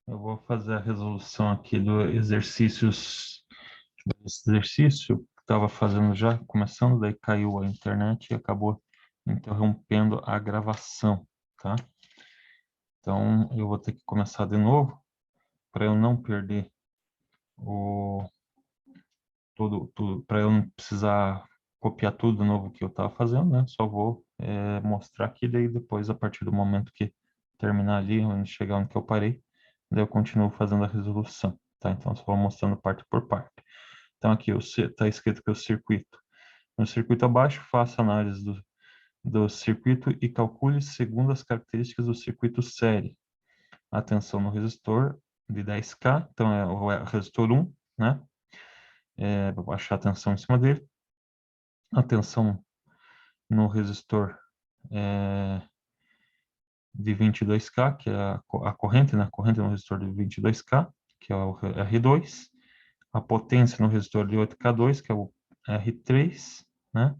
Eu vou fazer a resolução aqui do exercícios. Esse exercício que estava fazendo já, começando, daí caiu a internet e acabou interrompendo a gravação, tá? Então, eu vou ter que começar de novo para eu não perder o tudo, para eu não precisar copiar tudo de novo que eu estava fazendo, né? Só vou mostrar aqui, daí depois, a partir do momento que terminar ali, onde chegar onde que eu parei, daí eu continuo fazendo a resolução, tá? Então, só vou mostrando parte por parte. Então, aqui está escrito que o circuito. No circuito abaixo, faça análise do circuito e calcule segundo as características do circuito série. A tensão no resistor de 10K, então é o resistor 1, né? Vou baixar a tensão em cima dele. A tensão no resistor de 22K, que é a corrente, né? A corrente no resistor de 22K, que é o R2. A potência no resistor de 8K2, que é o R3, né?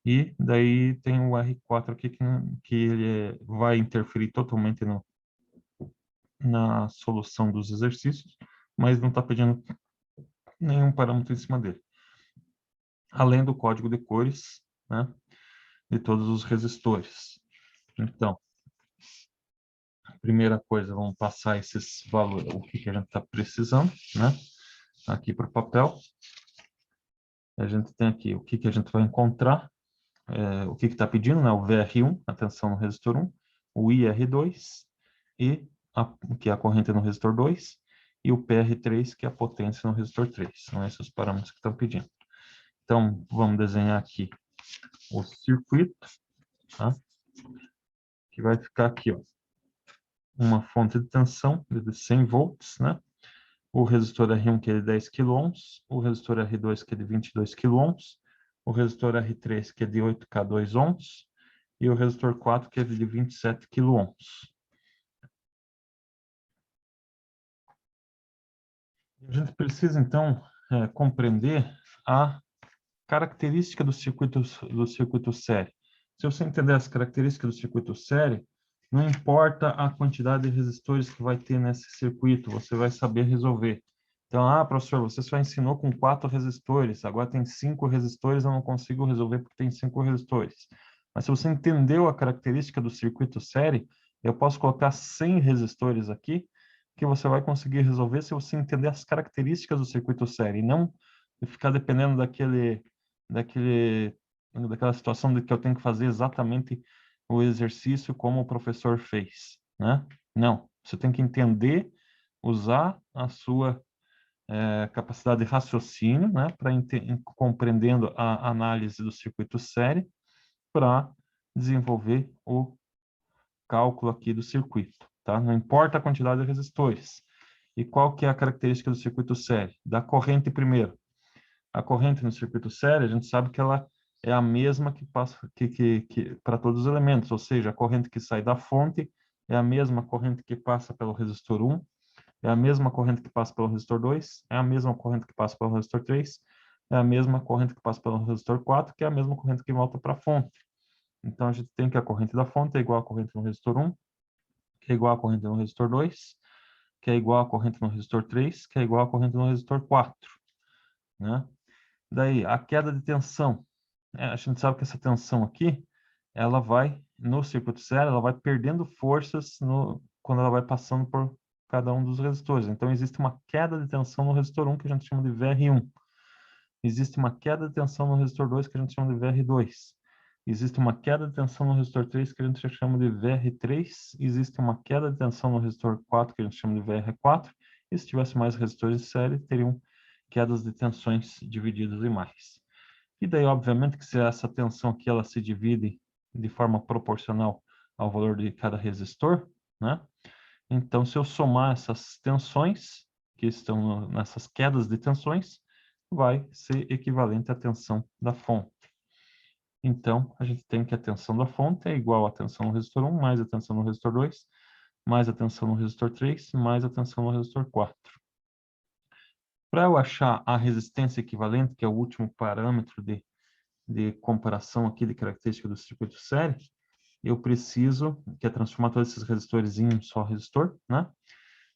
E daí tem o R4 aqui que ele vai interferir totalmente na solução dos exercícios, mas não está pedindo nenhum parâmetro em cima dele. Além do código de cores, né, de todos os resistores. Então, a primeira coisa, vamos passar esses valores, o que a gente está precisando, né, aqui para o papel. A gente tem aqui o que a gente vai encontrar, o que está pedindo, né, o VR1, a tensão no resistor 1, o IR2, e que é a corrente no resistor 2, e o PR3, que é a potência no resistor 3. São esses os parâmetros que estão pedindo. Então, vamos desenhar aqui o circuito, tá? Que vai ficar aqui, ó, uma fonte de tensão de 100 volts, né? O resistor R1, que é de 10 kΩ, o resistor R2, que é de 22 kΩ, o resistor R3, que é de 8K2 ohms, e o resistor 4, que é de 27 kΩ. A gente precisa, então, compreender a característica do circuito série. Se você entender as características do circuito série, não importa a quantidade de resistores que vai ter nesse circuito, você vai saber resolver. Então, professor, você só ensinou com 4 resistores, agora tem 5 resistores, eu não consigo resolver porque tem 5 resistores. Mas se você entendeu a característica do circuito série, eu posso colocar 100 resistores aqui, que você vai conseguir resolver se você entender as características do circuito série, e não ficar dependendo daquela situação de que eu tenho que fazer exatamente o exercício como o professor fez, né? Não, você tem que entender, usar a sua capacidade de raciocínio, né, para compreendendo a análise do circuito série, para desenvolver o cálculo aqui do circuito, tá? Não importa a quantidade de resistores. E qual que é a característica do circuito série? Da corrente primeiro. A corrente no circuito série, a gente sabe que ela é a mesma que passa para todos os elementos, ou seja, a corrente que sai da fonte é a mesma corrente que passa pelo resistor 1, é a mesma corrente que passa pelo resistor 2, é a mesma corrente que passa pelo resistor 3, é a mesma corrente que passa pelo resistor 4, que é a mesma corrente que volta para a fonte. Então, a gente tem que a corrente da fonte é igual à corrente no resistor 1, que é igual à corrente no resistor 2, que é igual à corrente no resistor 3, que é igual à corrente no resistor 4, né? Daí, a queda de tensão. A gente sabe que essa tensão aqui, ela vai, no circuito série, ela vai perdendo forças quando ela vai passando por cada um dos resistores. Então, existe uma queda de tensão no resistor 1, que a gente chama de VR1. Existe uma queda de tensão no resistor 2, que a gente chama de VR2. Existe uma queda de tensão no resistor 3, que a gente chama de VR3. Existe uma queda de tensão no resistor 4, que a gente chama de VR4. E se tivesse mais resistores de série, teriam quedas de tensões divididas em mais. E daí, obviamente, que se essa tensão aqui ela se divide de forma proporcional ao valor de cada resistor, né? Então, se eu somar essas tensões que estão nessas quedas de tensões, vai ser equivalente à tensão da fonte. Então, a gente tem que a tensão da fonte é igual à tensão no resistor 1, mais a tensão no resistor 2, mais a tensão no resistor 3, mais a tensão no resistor 4. Para eu achar a resistência equivalente, que é o último parâmetro de comparação aqui de característica do circuito série, eu preciso, que é transformar todos esses resistores em um só resistor, né?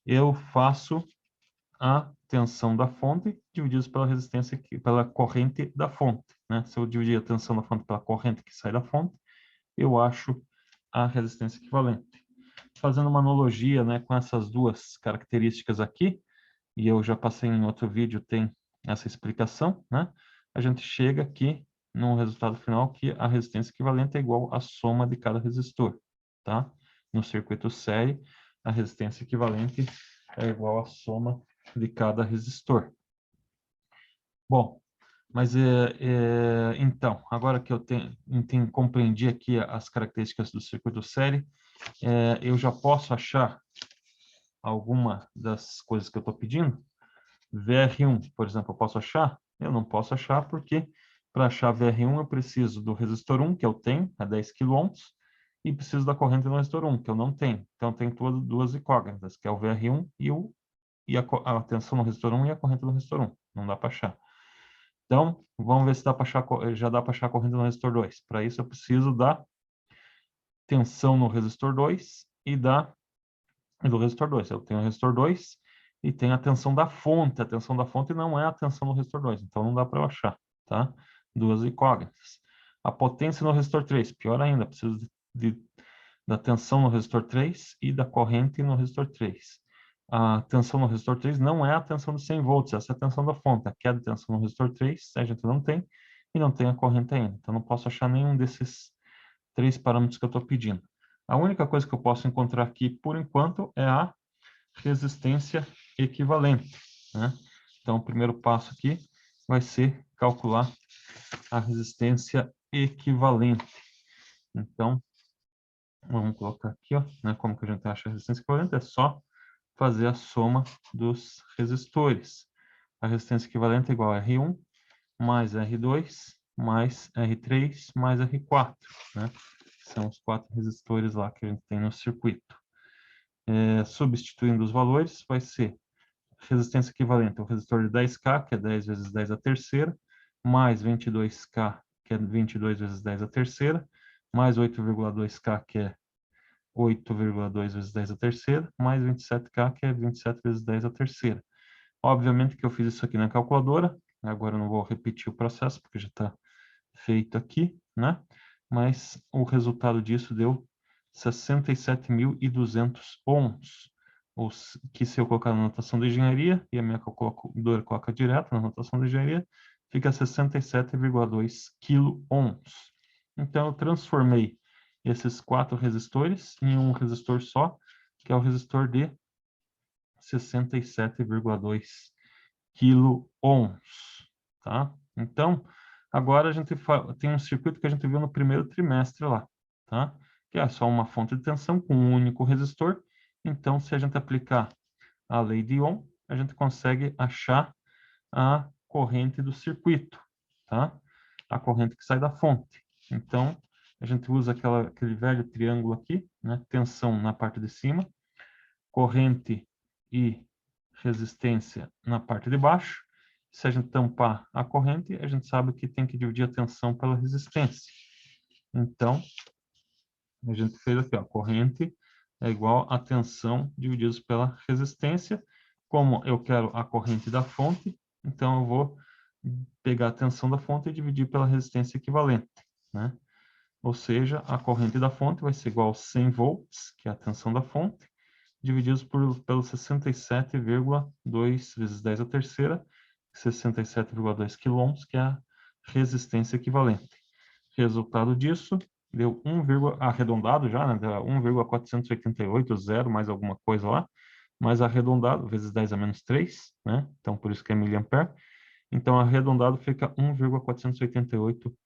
eu faço a tensão da fonte divididos pela resistência, pela corrente da fonte, né? Se eu dividir a tensão da fonte pela corrente que sai da fonte, eu acho a resistência equivalente. Fazendo uma analogia, né, com essas duas características aqui, e eu já passei em outro vídeo, tem essa explicação, né? A gente chega aqui no resultado final que a resistência equivalente é igual à soma de cada resistor, tá? No circuito série, a resistência equivalente é igual à soma de cada resistor. Bom, mas então, agora que eu compreendi aqui as características do circuito série, eu já posso achar alguma das coisas que eu estou pedindo? VR1, por exemplo, eu posso achar? Eu não posso achar porque para achar VR1 eu preciso do resistor 1, que eu tenho, a 10 kΩ, e preciso da corrente no resistor 1, que eu não tenho. Então, tem duas incógnitas, que é o VR1 e a tensão no resistor 1 e a corrente no resistor 1. Não dá para achar. Então, vamos ver se dá para achar, já dá para achar a corrente no resistor 2. Para isso, eu preciso da tensão no resistor 2 e do resistor 2. Eu tenho o resistor 2 e tenho a tensão da fonte. A tensão da fonte não é a tensão no resistor 2, então não dá para eu achar, tá? Duas incógnitas. A potência no resistor 3, pior ainda, preciso da tensão no resistor 3 e da corrente no resistor 3. A tensão no resistor 3 não é a tensão de 100 volts, essa é a tensão da fonte. A queda de tensão no resistor 3 a gente não tem, e não tem a corrente ainda. Então, não posso achar nenhum desses três parâmetros que eu estou pedindo. A única coisa que eu posso encontrar aqui, por enquanto, é a resistência equivalente, né? Então, o primeiro passo aqui vai ser calcular a resistência equivalente. Então, vamos colocar aqui, ó, né, como que a gente acha a resistência equivalente? É só fazer a soma dos resistores. A resistência equivalente é igual a R1 mais R2 mais R3 mais R4, né? São os 4 resistores lá que a gente tem no circuito. Substituindo os valores, vai ser resistência equivalente ao resistor de 10K, que é 10 vezes 10 a terceira, mais 22K, que é 22 vezes 10 a terceira, mais 8,2K, que é 8,2 vezes 10 a terceira, mais 27K, que é 27 vezes 10 a terceira. Obviamente que eu fiz isso aqui na calculadora, agora eu não vou repetir o processo, porque já está feito aqui, né? Mas o resultado disso deu 67.200 ohms, que se eu colocar na notação de engenharia, e a minha calculadora coloca direto na notação de engenharia, fica 67,2 kΩ. Então, eu transformei esses 4 resistores em um resistor só, que é o resistor de 67,2 kΩ, tá? Então, agora a gente tem um circuito que a gente viu no primeiro trimestre lá, tá? Que é só uma fonte de tensão com um único resistor. Então, se a gente aplicar a lei de Ohm, a gente consegue achar a corrente do circuito, tá? A corrente que sai da fonte. Então, a gente usa aquele velho triângulo aqui, né? Tensão na parte de cima, corrente e resistência na parte de baixo. Se a gente tampar a corrente, a gente sabe que tem que dividir a tensão pela resistência. Então, a gente fez aqui, ó, corrente é igual a tensão divididos pela resistência. Como eu quero a corrente da fonte, então eu vou pegar a tensão da fonte e dividir pela resistência equivalente, né? Ou seja, a corrente da fonte vai ser igual a 100 volts, que é a tensão da fonte, divididos pelo 67,2 vezes 10 a terceira, 67,2 quilômetros, que é a resistência equivalente. Resultado disso, deu 1, arredondado já, né? Deu 1,488, zero, mais alguma coisa lá, mas arredondado, vezes 10 a menos 3, né? Então, por isso que é miliampere. Então, arredondado fica 1,488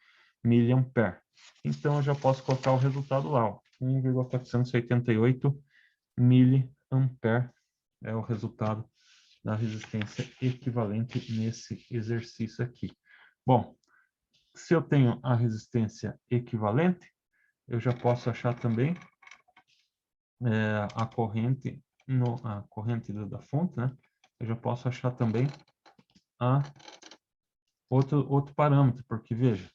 miliampere. Então, eu já posso colocar o resultado lá, ó, 1,488 miliampere é o resultado da resistência equivalente nesse exercício aqui. Bom, se eu tenho a resistência equivalente, eu já posso achar também a corrente da fonte, né? Eu já posso achar também outro parâmetro, porque veja,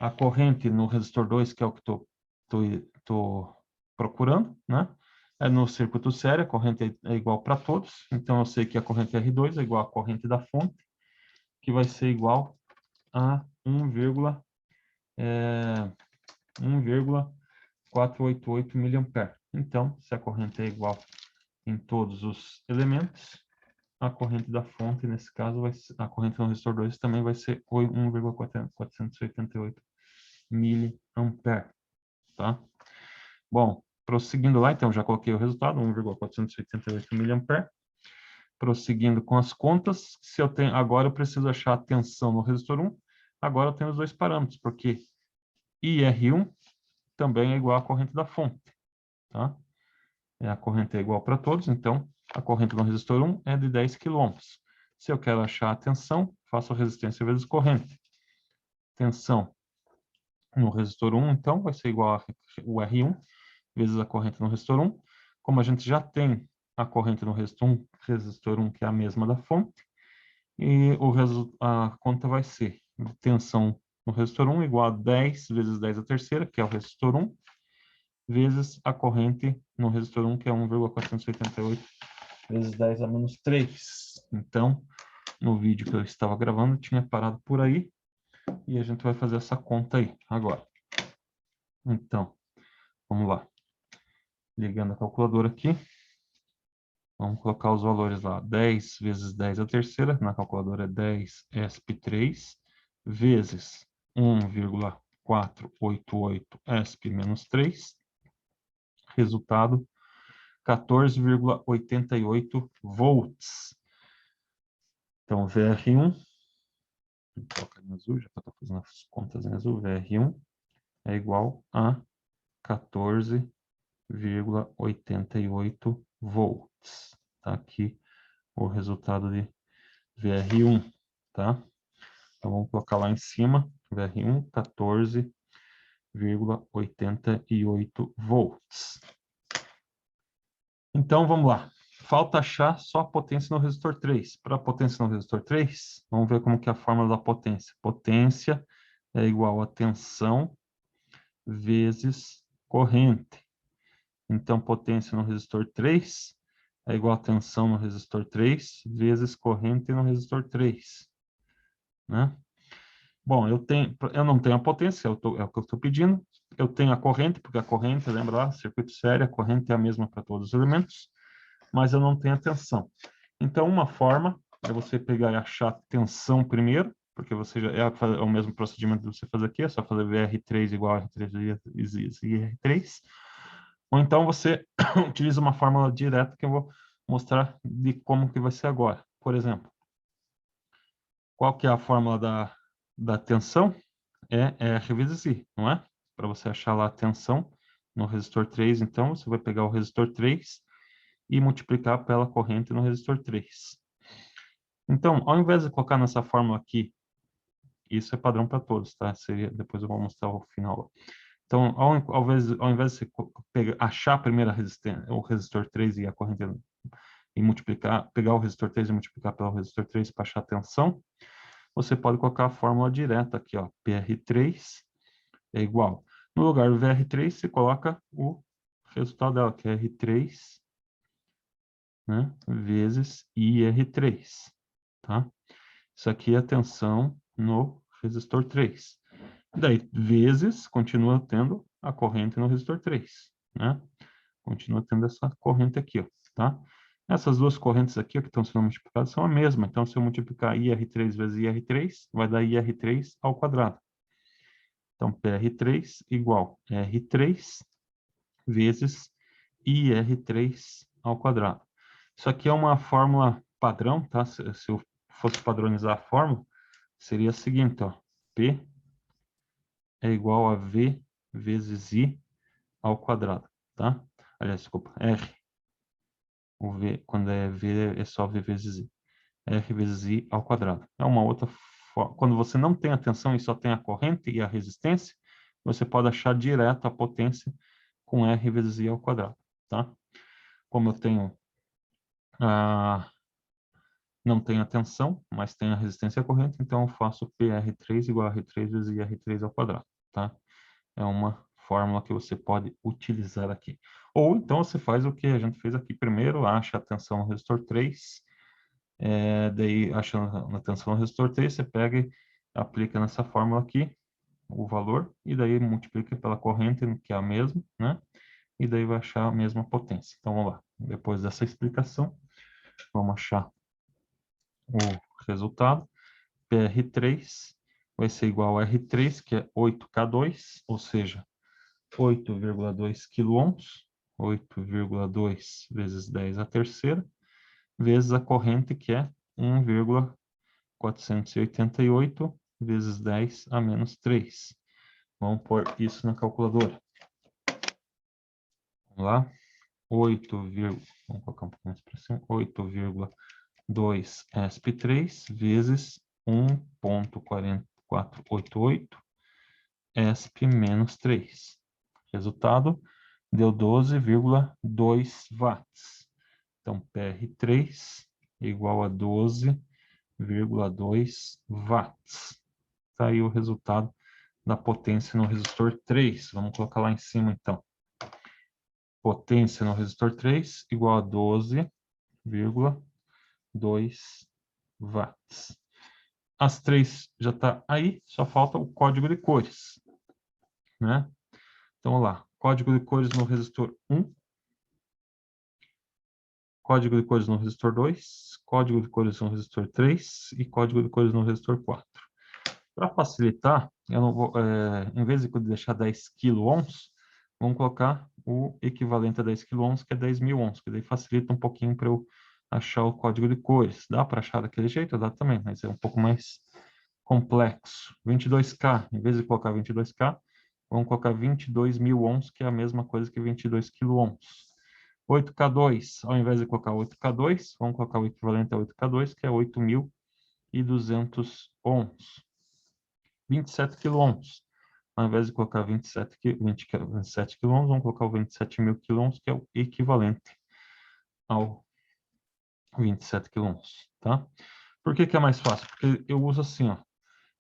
a corrente no resistor 2, que é o que estou procurando, né? No circuito sério, a corrente é igual para todos. Então, eu sei que a corrente R2 é igual à corrente da fonte, que vai ser igual a 1,488 miliampere. Então, se a corrente é igual em todos os elementos, a corrente da fonte, nesse caso, a corrente no resistor 2 também vai ser 1,488 miliampere, tá? Bom, prosseguindo lá, então, já coloquei o resultado, 1,488 miliampere. Prosseguindo com as contas, se eu tenho, agora eu preciso achar a tensão no resistor 1, agora eu tenho os dois parâmetros, porque IR1 também é igual à corrente da fonte, tá? A corrente é igual para todos, então a corrente no resistor 1 é de 10 kΩ. Se eu quero achar a tensão, faço resistência vezes corrente. Tensão no resistor 1, então, vai ser igual ao R1 vezes a corrente no resistor 1. Como a gente já tem a corrente no resistor 1, que é a mesma da fonte, e a conta vai ser tensão no resistor 1 igual a 10 vezes 10 a terceira, que é o resistor 1, vezes a corrente no resistor 1, que é 1,488 vezes 10 a menos 3. Então, no vídeo que eu estava gravando, tinha parado por aí, e a gente vai fazer essa conta aí, agora. Então, vamos lá. Ligando a calculadora aqui. Vamos colocar os valores lá. 10 vezes 10 a terceira, na calculadora é 10 ESP3, vezes 1,488 ESP menos 3. Resultado, 14,88 volts. Então, VR1, vou colocar em azul, já para estar fazendo as contas em azul, VR1 é igual a 14,88 volts. Tá aqui o resultado de VR1, tá? Então, vamos colocar lá em cima, VR1, 14,88 volts. Então, vamos lá. Falta achar só a potência no resistor 3. Para a potência no resistor 3, vamos ver como que é a fórmula da potência. Potência é igual a tensão vezes corrente. Então, potência no resistor 3 é igual a tensão no resistor 3 vezes corrente no resistor 3. Né? Bom, eu não tenho a potência, é o que eu estou pedindo. Eu tenho a corrente, porque a corrente, lembra lá, circuito sério, a corrente é a mesma para todos os elementos, mas eu não tenho a tensão. Então, uma forma é você pegar e achar a tensão primeiro, porque você já é o mesmo procedimento que você faz aqui, é só fazer VR3 igual a R3 e R3. Ou então você utiliza uma fórmula direta que eu vou mostrar de como que vai ser agora. Por exemplo, qual que é a fórmula da tensão? É R vezes I, não é? Para você achar lá a tensão no resistor 3, então, você vai pegar o resistor 3 e multiplicar pela corrente no resistor 3. Então, ao invés de colocar nessa fórmula aqui, isso é padrão para todos, tá? Depois eu vou mostrar o final. Então, ao invés de você achar a primeira resistência, o resistor 3 e a corrente e multiplicar, pegar o resistor 3 e multiplicar pelo resistor 3 para achar a tensão, você pode colocar a fórmula direta aqui, ó, PR3 é igual. No lugar do VR3, você coloca o resultado dela, que é R3, né, vezes IR3, tá? Isso aqui é a tensão no resistor 3. Daí, vezes, continua tendo a corrente no resistor 3, né? Continua tendo essa corrente aqui, ó, tá? Essas duas correntes aqui, ó, que estão sendo multiplicadas, são a mesma. Então, se eu multiplicar IR3 vezes IR3, vai dar IR3 ao quadrado. Então, PR3 igual R3 vezes IR3 ao quadrado. Isso aqui é uma fórmula padrão, tá? Se eu fosse padronizar a fórmula, seria a seguinte, ó. P é igual a V vezes I ao quadrado, tá? Aliás, desculpa, R. O V, quando é V, é só V vezes I. R vezes I ao quadrado. É uma outra forma. Quando você não tem a tensão e só tem a corrente e a resistência, você pode achar direto a potência com R vezes I ao quadrado, tá? Como eu tenho não tenho a tensão, mas tenho a resistência à corrente, então eu faço PR3 igual a R3 vezes IR3 ao quadrado, tá? É uma fórmula que você pode utilizar aqui. Ou então você faz o que a gente fez aqui primeiro, acha a tensão no resistor 3, daí achando a tensão no resistor 3, você pega e aplica nessa fórmula aqui o valor, e daí multiplica pela corrente, que é a mesma, né? E daí vai achar a mesma potência. Então vamos lá, depois dessa explicação, vamos achar o resultado. PR3 vai ser igual a R3, que é 8K2, ou seja, 8,2 kΩ, 8,2 vezes 10 a terceira, vezes a corrente, que é 1,488 vezes 10 a menos 3. Vamos pôr isso na calculadora. Vamos lá. 8, vamos colocar um pouco mais para cima. 8,2 ESP3 vezes 1,4488 ESP menos 3. Resultado deu 12,2 watts. Então, PR3 igual a 12,2 watts. Está aí o resultado da potência no resistor 3. Vamos colocar lá em cima, então. Potência no resistor 3 igual a 12,2 watts. As três já está aí, só falta o código de cores, né? Então, vamos lá. Código de cores no resistor 1. Código de cores no resistor 2. Código de cores no resistor 3. E código de cores no resistor 4. Para facilitar, eu não vou, em vez de deixar 10 kΩ, vamos colocar o equivalente a 10 kΩ, que é 10.000 ohms, que daí facilita um pouquinho para eu achar o código de cores. Dá para achar daquele jeito? Dá também, mas é um pouco mais complexo. 22K, em vez de colocar 22K, vamos colocar 22.000 ohms, que é a mesma coisa que 22 kΩ. 8K2, ao invés de colocar 8K2, vamos colocar o equivalente a 8K2, que é 8.200 ohms. 27 kΩ. Ao invés de colocar 27 kΩ, vamos colocar o 27.000 kΩ, que é o equivalente ao 27 kΩ, tá? Por que que é mais fácil? Porque eu uso assim, ó.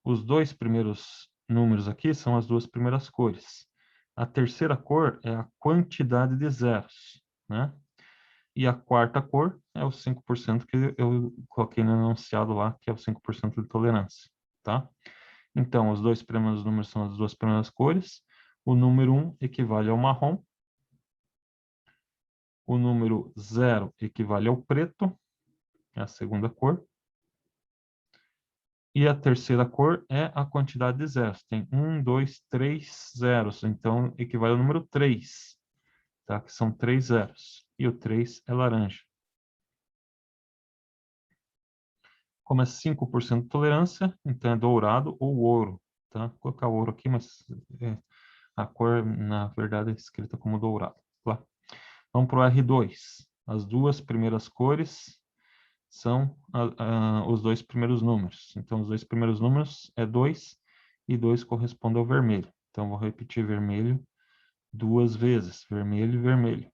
Os dois primeiros números aqui são as duas primeiras cores. A terceira cor é a quantidade de zeros, né? E a quarta cor é os 5% que eu coloquei no enunciado lá, que é o 5% de tolerância, tá? Então, os dois primeiros números são as duas primeiras cores. O número 1 equivale ao marrom. O número 0 equivale ao preto, é a segunda cor. E a terceira cor é a quantidade de zeros. Tem 1, 2, 3 zeros. Então, equivale ao número 3, tá? Que são 3 zeros. E o 3 é laranja. Como é 5% de tolerância, então é dourado ou ouro, tá? Vou colocar ouro aqui, mas a cor, na verdade, é escrita como dourado. Lá. Vamos para o R2. As duas primeiras cores são os dois primeiros números. Então, os dois primeiros números é 2 e 2 corresponde ao vermelho. Então, vou repetir vermelho duas vezes. Vermelho e vermelho.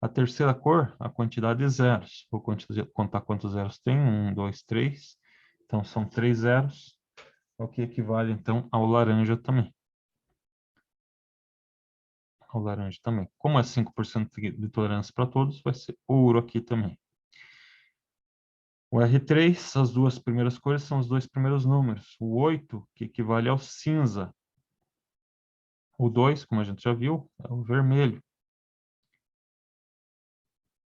A terceira cor, a quantidade de zeros. Vou contar quantos zeros tem. 1, 2, 3. Então, são 3 zeros, o que equivale, então, ao laranja também. Ao laranja também. Como é 5% de tolerância para todos, vai ser ouro aqui também. O R3, as duas primeiras cores são os dois primeiros números. O 8, que equivale ao cinza. O 2, como a gente já viu, é o vermelho.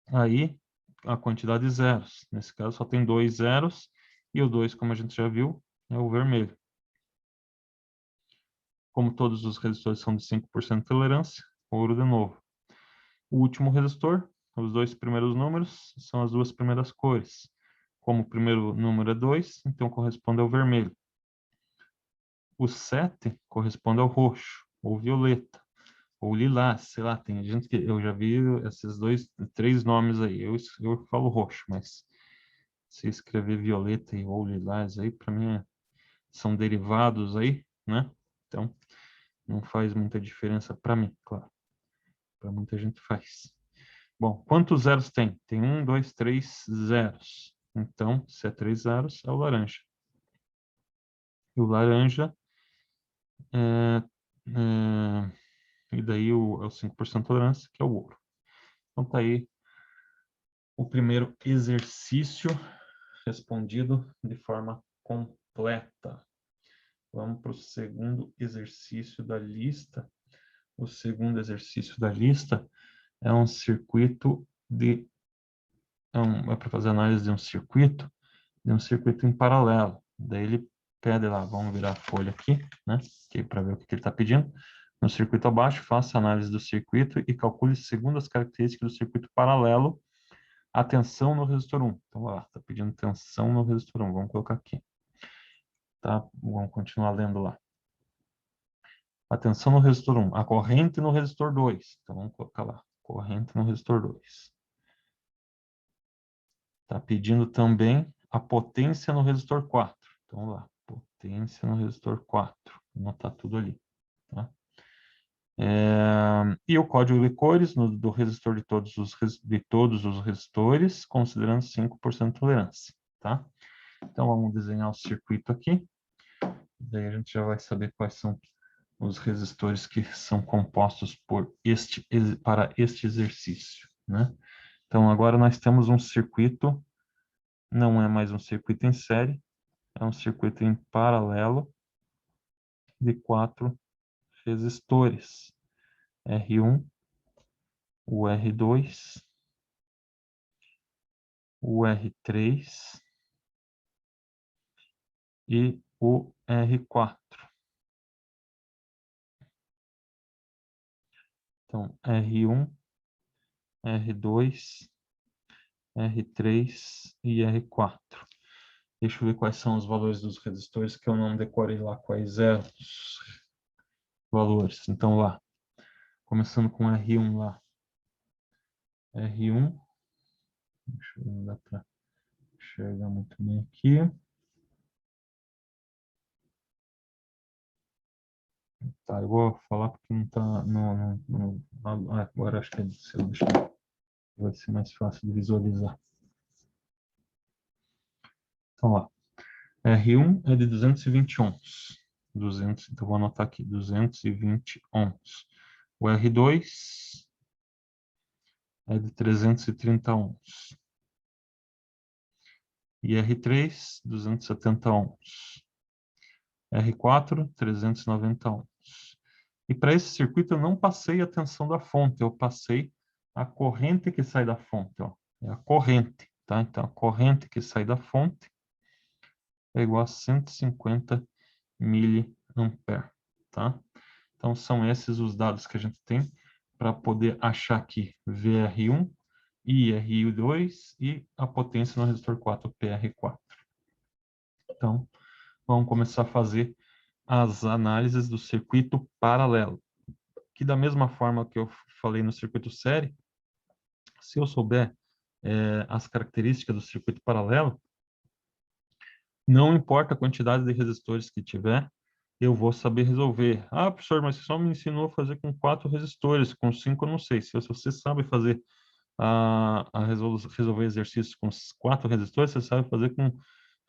Aí, a quantidade de zeros. Nesse caso, só tem 2 zeros. E o 2, como a gente já viu, é o vermelho. Como todos os resistores são de 5% de tolerância, ouro de novo. O último resistor, os dois primeiros números, são as duas primeiras cores. Como o primeiro número é 2, então corresponde ao vermelho. O 7 corresponde ao roxo, ou violeta, ou lilás, sei lá, tem gente que eu já vi esses três nomes aí. Eu falo roxo, mas se escrever violeta ou lilás aí, para mim são derivados aí, né? Então, não faz muita diferença para mim, claro. Para muita gente faz. Bom, quantos zeros tem? Tem 1, 2, 3 zeros. Então, se é 3 zeros, é o laranja. E o laranja e daí é o 5% de tolerância, que é o ouro. Então tá aí o primeiro exercício respondido de forma completa. Vamos para o segundo exercício da lista. O segundo exercício da lista é um circuito de... é para fazer análise de um circuito em paralelo. Daí ele pede lá, vamos virar a folha aqui, né? Para ver o que ele está pedindo. No circuito abaixo, faça a análise do circuito e calcule segundo as características do circuito paralelo a tensão no resistor 1. Então, lá, está pedindo tensão no resistor 1. Vamos colocar aqui. Tá? Vamos continuar lendo lá. A tensão no resistor 1. A corrente no resistor 2. Então, vamos colocar lá. Corrente no resistor 2. Está pedindo também a potência no resistor 4. Então, vamos lá. Potência no resistor 4. Vou anotar tudo ali. Tá? E o código de cores do resistor de todos os resistores, considerando 5% de tolerância. Tá? Então, vamos desenhar o circuito aqui. Daí a gente já vai saber quais são os resistores que são compostos para este exercício, né? Então, agora nós temos um circuito, não é mais um circuito em série, é um circuito em paralelo de 4 resistores. R1, o R2, o R3 e o R4. Então, R1, R2, R3 e R4. Deixa eu ver quais são os valores dos resistores, que eu não decorei lá quais eram os valores. Então, lá, começando com R1 lá. R1, deixa eu ver, não dá para enxergar muito bem aqui. Tá, eu vou falar porque não está agora acho que se eu deixar, vai ser mais fácil de visualizar. Então, lá. R1 é de 220 ohms. 200, então vou anotar aqui, 220 ohms. O R2 é de 330 ohms. E R3, 270 ohms. R4, 390 ohms. E para esse circuito eu não passei a tensão da fonte, eu passei a corrente que sai da fonte. Ó. É a corrente, tá? Então, a corrente que sai da fonte é igual a 150 miliamperes, tá? Então, são esses os dados que a gente tem para poder achar aqui VR1, IR2 e a potência no resistor 4, PR4. Então, vamos começar a fazer as análises do circuito paralelo. Que da mesma forma que eu falei no circuito série, se eu souber as características do circuito paralelo, não importa a quantidade de resistores que tiver, eu vou saber resolver. Ah, professor, mas você só me ensinou a fazer com 4 resistores, com 5 eu não sei. Se você sabe fazer resolver exercícios com 4 resistores, você sabe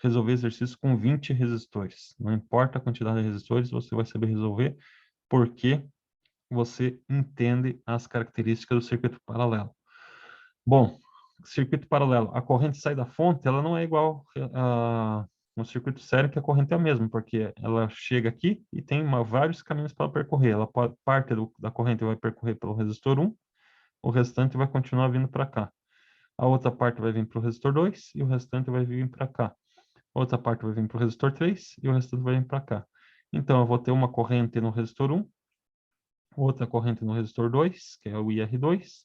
resolver exercícios com 20 resistores. Não importa a quantidade de resistores, você vai saber resolver porque você entende as características do circuito paralelo. Bom, circuito paralelo, a corrente sai da fonte, ela não é igual no circuito sério, que a corrente é a mesma, porque ela chega aqui e tem vários caminhos para percorrer. Parte da corrente vai percorrer pelo resistor 1, o restante vai continuar vindo para cá. A outra parte vai vir para o resistor 2 e o restante vai vir para cá. A outra parte vai vir para o resistor 3 e o restante vai vir para cá. Então, eu vou ter uma corrente no resistor 1, outra corrente no resistor 2, que é o IR2,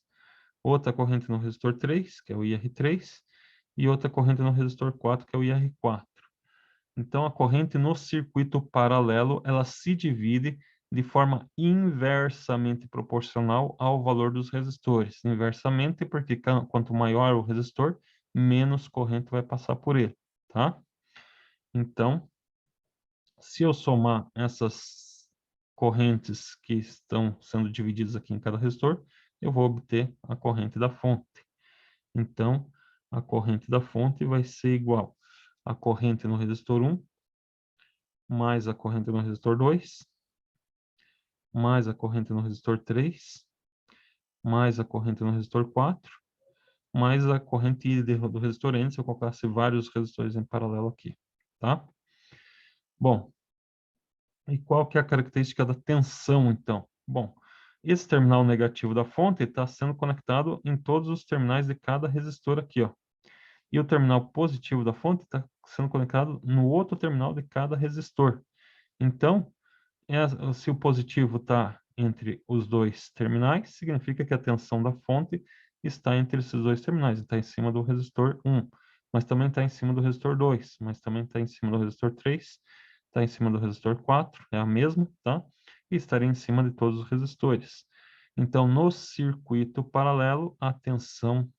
outra corrente no resistor 3, que é o IR3, e outra corrente no resistor 4, que é o IR4. Então, a corrente no circuito paralelo, ela se divide de forma inversamente proporcional ao valor dos resistores. Inversamente, porque quanto maior o resistor, menos corrente vai passar por ele, tá? Então, se eu somar essas correntes que estão sendo divididas aqui em cada resistor, eu vou obter a corrente da fonte. Então, a corrente da fonte vai ser igual à corrente no resistor 1 mais a corrente no resistor 2 mais a corrente no resistor 3, mais a corrente no resistor 4, mais a corrente do resistor N, se eu colocasse vários resistores em paralelo aqui, tá? Bom, e qual que é a característica da tensão, então? Bom, esse terminal negativo da fonte está sendo conectado em todos os terminais de cada resistor aqui, ó. E o terminal positivo da fonte está sendo conectado no outro terminal de cada resistor. Então, se o positivo está entre os dois terminais, significa que a tensão da fonte está entre esses dois terminais. Está em cima do resistor 1, mas também está em cima do resistor 2, mas também está em cima do resistor 3, está em cima do resistor 4, é a mesma, tá? E estaria em cima de todos os resistores. Então, no circuito paralelo, a tensão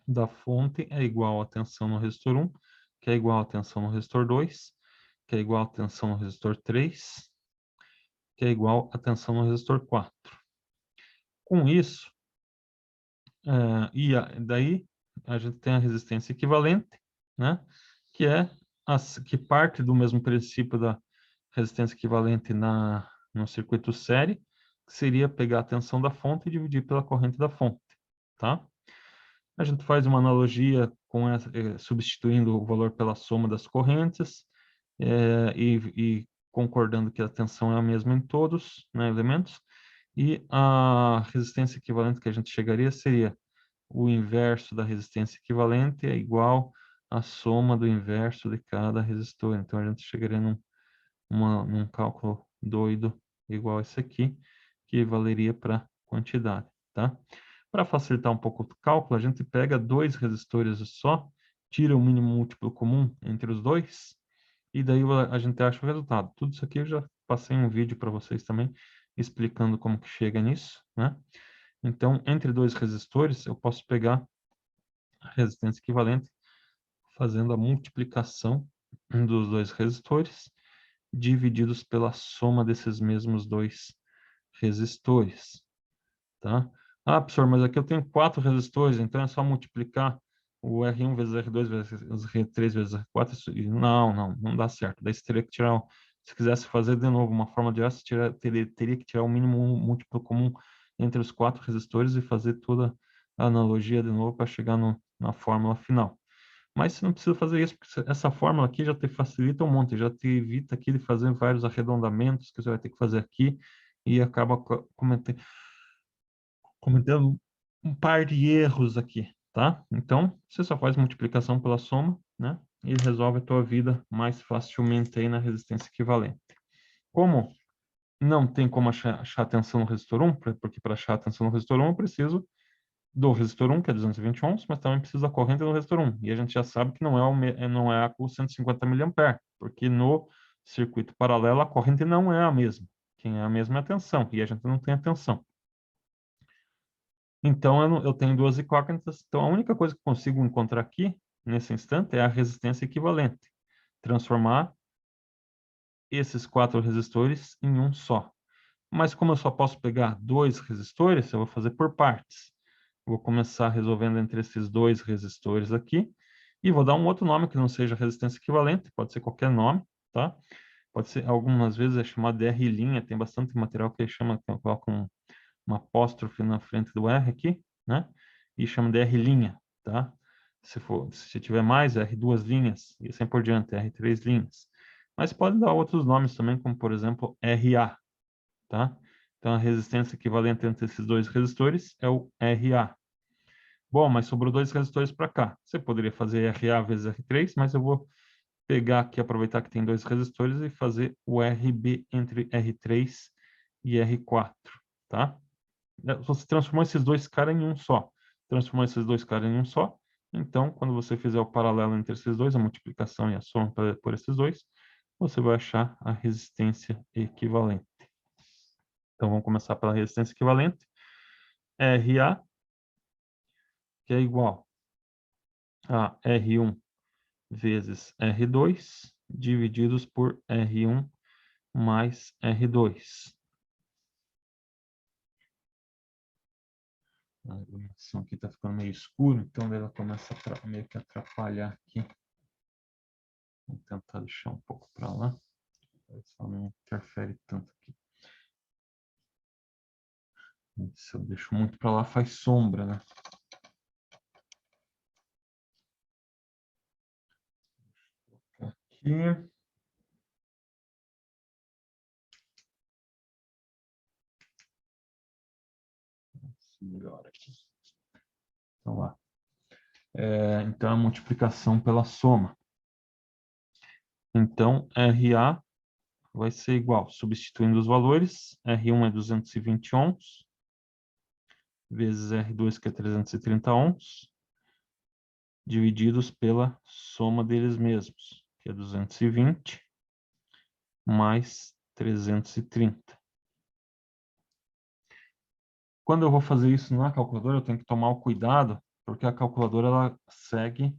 da fonte é igual à tensão no resistor 1, que é igual à tensão no resistor 2, que é igual à tensão no resistor 3, que é igual à tensão no resistor 4. Com isso, daí a gente tem a resistência equivalente, né? Que é que parte do mesmo princípio da resistência equivalente no circuito série, que seria pegar a tensão da fonte e dividir pela corrente da fonte, tá? A gente faz uma analogia com substituindo o valor pela soma das correntes e concordando que a tensão é a mesma em todos, né, elementos. E a resistência equivalente que a gente chegaria seria o inverso da resistência equivalente é igual à soma do inverso de cada resistor. Então, a gente chegaria num cálculo doido igual esse aqui, que valeria para quantidade, tá? Para facilitar um pouco o cálculo, a gente pega dois resistores só, tira o mínimo múltiplo comum entre os dois, e daí a gente acha o resultado. Tudo isso aqui eu já passei um vídeo para vocês também, explicando como que chega nisso, né? Então, entre dois resistores, eu posso pegar a resistência equivalente fazendo a multiplicação dos dois resistores, divididos pela soma desses mesmos dois resistores, tá? Ah, professor, mas aqui eu tenho 4 resistores, então é só multiplicar o R1 vezes R2 vezes R3 vezes R4. Não dá certo. Daí você teria que tirar, se quisesse fazer de novo uma forma de essa, teria que tirar o mínimo múltiplo comum entre os 4 resistores e fazer toda a analogia de novo para chegar na fórmula final. Mas você não precisa fazer isso, porque essa fórmula aqui já te facilita um monte, já te evita aqui de fazer vários arredondamentos que você vai ter que fazer aqui e acaba cometendo um par de erros aqui, tá? Então, você só faz multiplicação pela soma, né? E resolve a tua vida mais facilmente aí na resistência equivalente. Como não tem como achar a tensão no resistor 1, porque para achar a tensão no resistor 1 eu preciso do resistor 1, que é 220 ohms, mas também preciso da corrente do resistor 1. E a gente já sabe que não é a 150 mA, porque no circuito paralelo a corrente não é a mesma. Quem é a mesma é a tensão, e a gente não tem a tensão. Então, eu tenho duas incógnitas. Então, a única coisa que eu consigo encontrar aqui, nesse instante, é a resistência equivalente. Transformar esses 4 resistores em um só. Mas como eu só posso pegar 2 resistores, eu vou fazer por partes. Vou começar resolvendo entre esses 2 resistores aqui. E vou dar um outro nome que não seja resistência equivalente. Pode ser qualquer nome, tá? Pode ser, algumas vezes é chamado de R'. Tem bastante material que chama, com uma apóstrofe na frente do R aqui, né? E chama de R', tá? Se tiver mais, R2 linhas, e assim por diante, R3 linhas. Mas pode dar outros nomes também, como por exemplo, RA, tá? Então a resistência equivalente entre esses dois resistores é o RA. Bom, mas sobrou 2 resistores para cá. Você poderia fazer RA vezes R3, mas eu vou pegar aqui, aproveitar que tem 2 resistores e fazer o RB entre R3 e R4, tá? Você transformou esses dois caras em um só. Transformou esses dois caras em um só. Então, quando você fizer o paralelo entre esses dois, a multiplicação e a soma por esses dois, você vai achar a resistência equivalente. Então, vamos começar pela resistência equivalente. RA, que é igual a R1 vezes R2, divididos por R1 mais R2. A iluminação aqui está ficando meio escuro, então ela começa a meio que atrapalhar aqui. Vou tentar deixar um pouco para lá, só não interfere tanto aqui. Se eu deixo muito para lá, faz sombra, né? Aqui. Melhor aqui. Então, lá. Então, a multiplicação pela soma. Então, RA vai ser igual, substituindo os valores, R1 é 220 ohms, vezes R2, que é 330 ohms, divididos pela soma deles mesmos, que é 220, mais 330. Quando eu vou fazer isso na calculadora, eu tenho que tomar o cuidado, porque a calculadora ela segue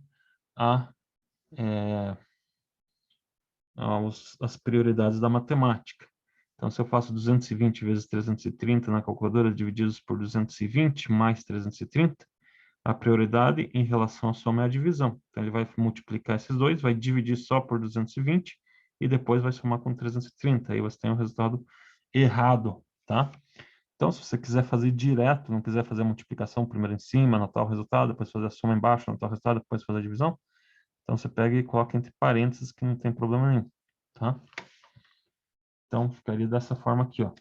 as prioridades da matemática. Então, se eu faço 220 vezes 330 na calculadora, divididos por 220 mais 330, a prioridade em relação à soma é a divisão. Então, ele vai multiplicar esses dois, vai dividir só por 220 e depois vai somar com 330. Aí você tem o resultado errado, tá? Então, se você quiser fazer direto, não quiser fazer a multiplicação primeiro em cima, anotar o resultado, depois fazer a soma embaixo, anotar o resultado, depois fazer a divisão, então você pega e coloca entre parênteses que não tem problema nenhum, tá? Então, ficaria dessa forma aqui, ó.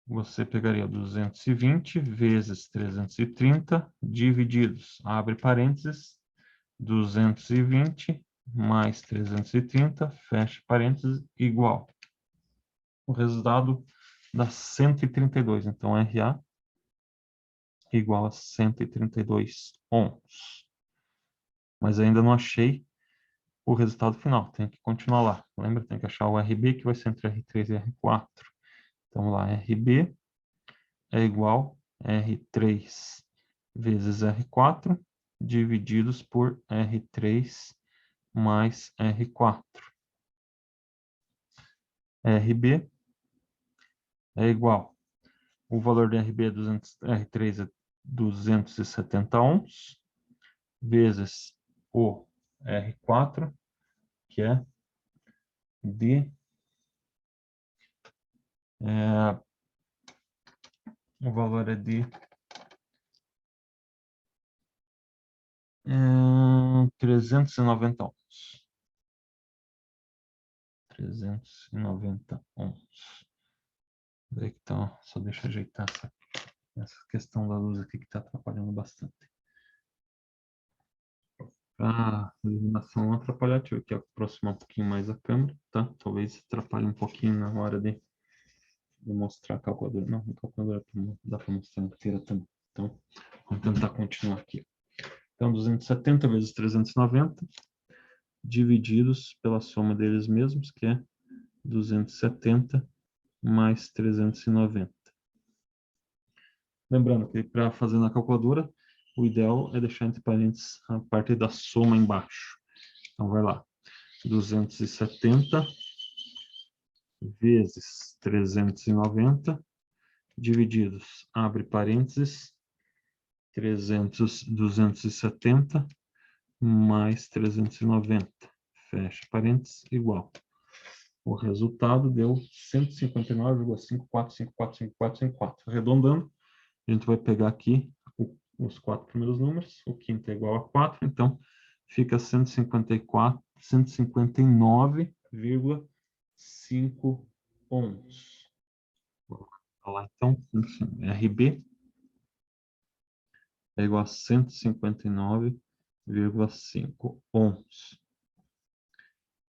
Você pegaria 220 vezes 330 divididos, abre parênteses, 220 mais 330, fecha parênteses, igual. O resultado dá 132. Então, RA igual a 132 ohms. Mas ainda não achei o resultado final. Tem que continuar lá. Lembra? Tem que achar o RB, que vai ser entre R3 e R4. Então, lá, RB é igual a R3 vezes R4, divididos por R3 mais R4. RB é igual. O valor de RB é R3 é 270 ohms, vezes o R4, que é de... o valor é de 390 ohms. 390 ohms. Então, só deixa eu ajeitar essa questão da luz aqui que está atrapalhando bastante. Para a iluminação não atrapalhar, tive que aproximar um pouquinho mais a câmera, tá? Talvez atrapalhe um pouquinho na hora de mostrar a calculadora. Não, a calculadora dá para mostrar inteira também. Então, vamos tentar continuar aqui. Então, 270 vezes 390, divididos pela soma deles mesmos, que é 270 mais 390. Lembrando que para fazer na calculadora, o ideal é deixar entre parênteses a parte da soma embaixo. Então, vai lá. 270 vezes 390, divididos, abre parênteses, 270 mais 390, fecha parênteses, igual. O resultado deu 159,54545454. Arredondando, a gente vai pegar aqui os 4 primeiros números, o quinto é igual a 4, então fica 159,5 ohms. Vou falar então, enfim, RB é igual a 159,5 ohms.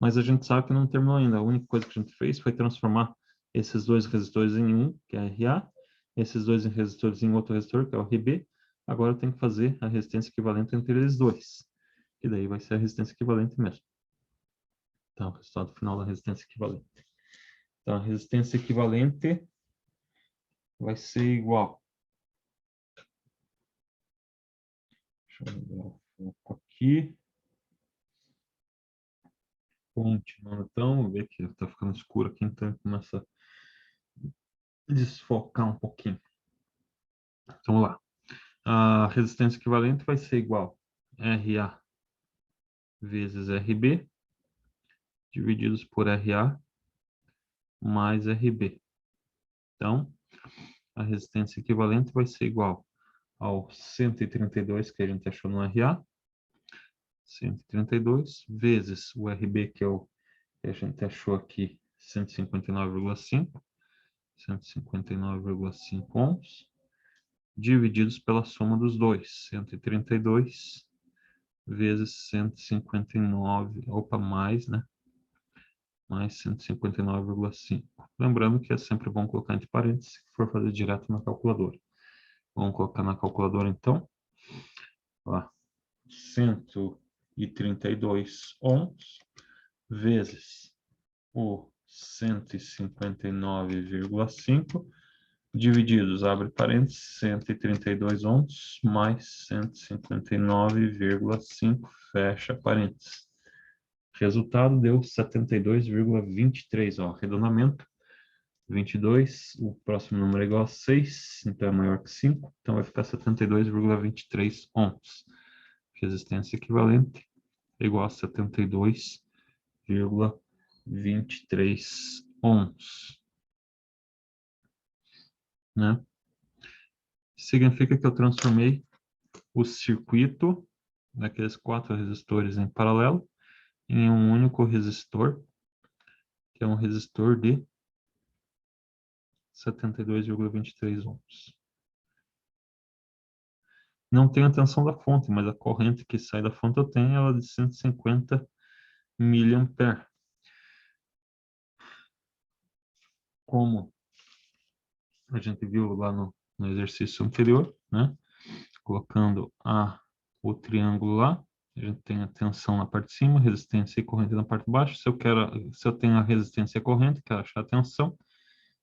Mas a gente sabe que não terminou ainda. A única coisa que a gente fez foi transformar esses dois resistores em um, que é RA, esses dois resistores em outro resistor, que é o RB. Agora eu tenho que fazer a resistência equivalente entre eles dois, que daí vai ser a resistência equivalente mesmo. Então, o resultado final da resistência equivalente. Então, a resistência equivalente vai ser igual. Deixa eu mudar o foco aqui. Continuando então, vamos ver que está ficando escuro aqui, então começa a desfocar um pouquinho. Então, vamos lá. A resistência equivalente vai ser igual a RA vezes RB, divididos por RA, mais RB. Então, a resistência equivalente vai ser igual ao 132 que a gente achou no RA, 132 vezes o RB, que é o que a gente achou aqui, 159,5, 159,5 ohms, divididos pela soma dos dois, 132 vezes 159, opa, mais, né? Mais 159,5. Lembrando que é sempre bom colocar entre parênteses, se for fazer direto na calculadora. Vamos colocar na calculadora, então. Ó, 132 ohms vezes o 159,5 divididos, abre parênteses, 132 ohms mais 159,5, fecha parênteses. Resultado deu 72,23, ó, arredondamento, 22, o próximo número é igual a 6, então é maior que 5, então vai ficar 72,23 ohms. Resistência equivalente é igual a 72,23 ohms. Né? Significa que eu transformei o circuito daqueles 4 resistores em paralelo em um único resistor, que é um resistor de 72,23 ohms. Não tenho a tensão da fonte, mas a corrente que sai da fonte eu tenho, ela é de 150 mA. Como a gente viu lá no exercício anterior, né? Colocando o triângulo lá, a gente tem a tensão na parte de cima, resistência e corrente na parte de baixo. Se eu tenho a resistência e a corrente, quero achar a tensão.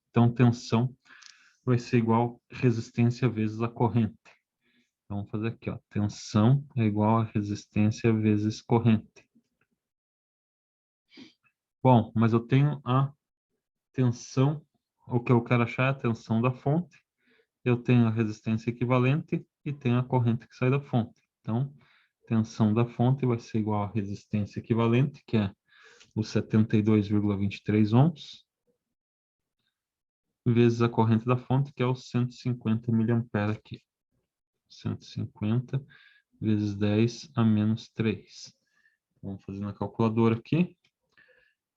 Então, tensão vai ser igual resistência vezes a corrente. Então, vamos fazer aqui, ó. Tensão é igual a resistência vezes corrente. Bom, mas eu tenho a tensão, o que eu quero achar é a tensão da fonte. Eu tenho a resistência equivalente e tenho a corrente que sai da fonte. Então, tensão da fonte vai ser igual à resistência equivalente, que é os 72,23 ohms, vezes a corrente da fonte, que é os 150 mA aqui. 150 vezes 10 a menos 3. Vamos fazer na calculadora aqui.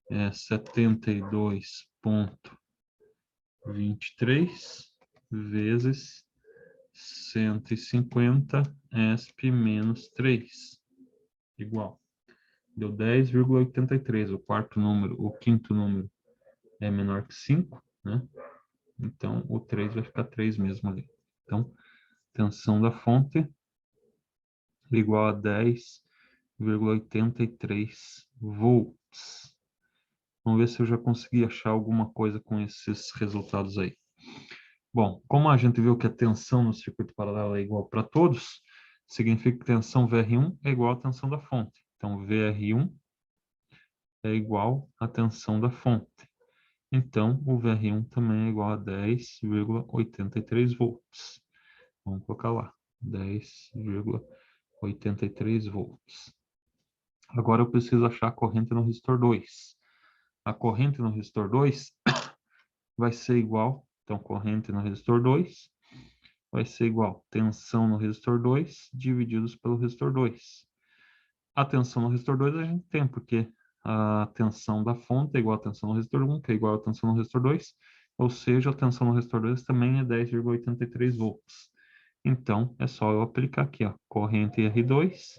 É 72,23 vezes 150 ESP menos 3. Igual. Deu 10,83. O quinto número é menor que 5, né? Então, o 3 vai ficar 3 mesmo ali. Então, tensão da fonte igual a 10,83 volts. Vamos ver se eu já consegui achar alguma coisa com esses resultados aí. Bom, como a gente viu que a tensão no circuito paralelo é igual para todos, significa que a tensão VR1 é igual à tensão da fonte. Então, VR1 é igual à tensão da fonte. Então, o VR1 também é igual a 10,83 volts. Vamos colocar lá, 10,83 volts. Agora eu preciso achar a corrente no resistor 2. A corrente no resistor 2 vai ser igual, então corrente no resistor 2 vai ser igual tensão no resistor 2 divididos pelo resistor 2. A tensão no resistor 2 a gente tem, porque a tensão da fonte é igual a tensão no resistor 1, que é igual a tensão no resistor 2, ou seja, a tensão no resistor 2 também é 10,83 volts. Então, é só eu aplicar aqui, ó, corrente R2,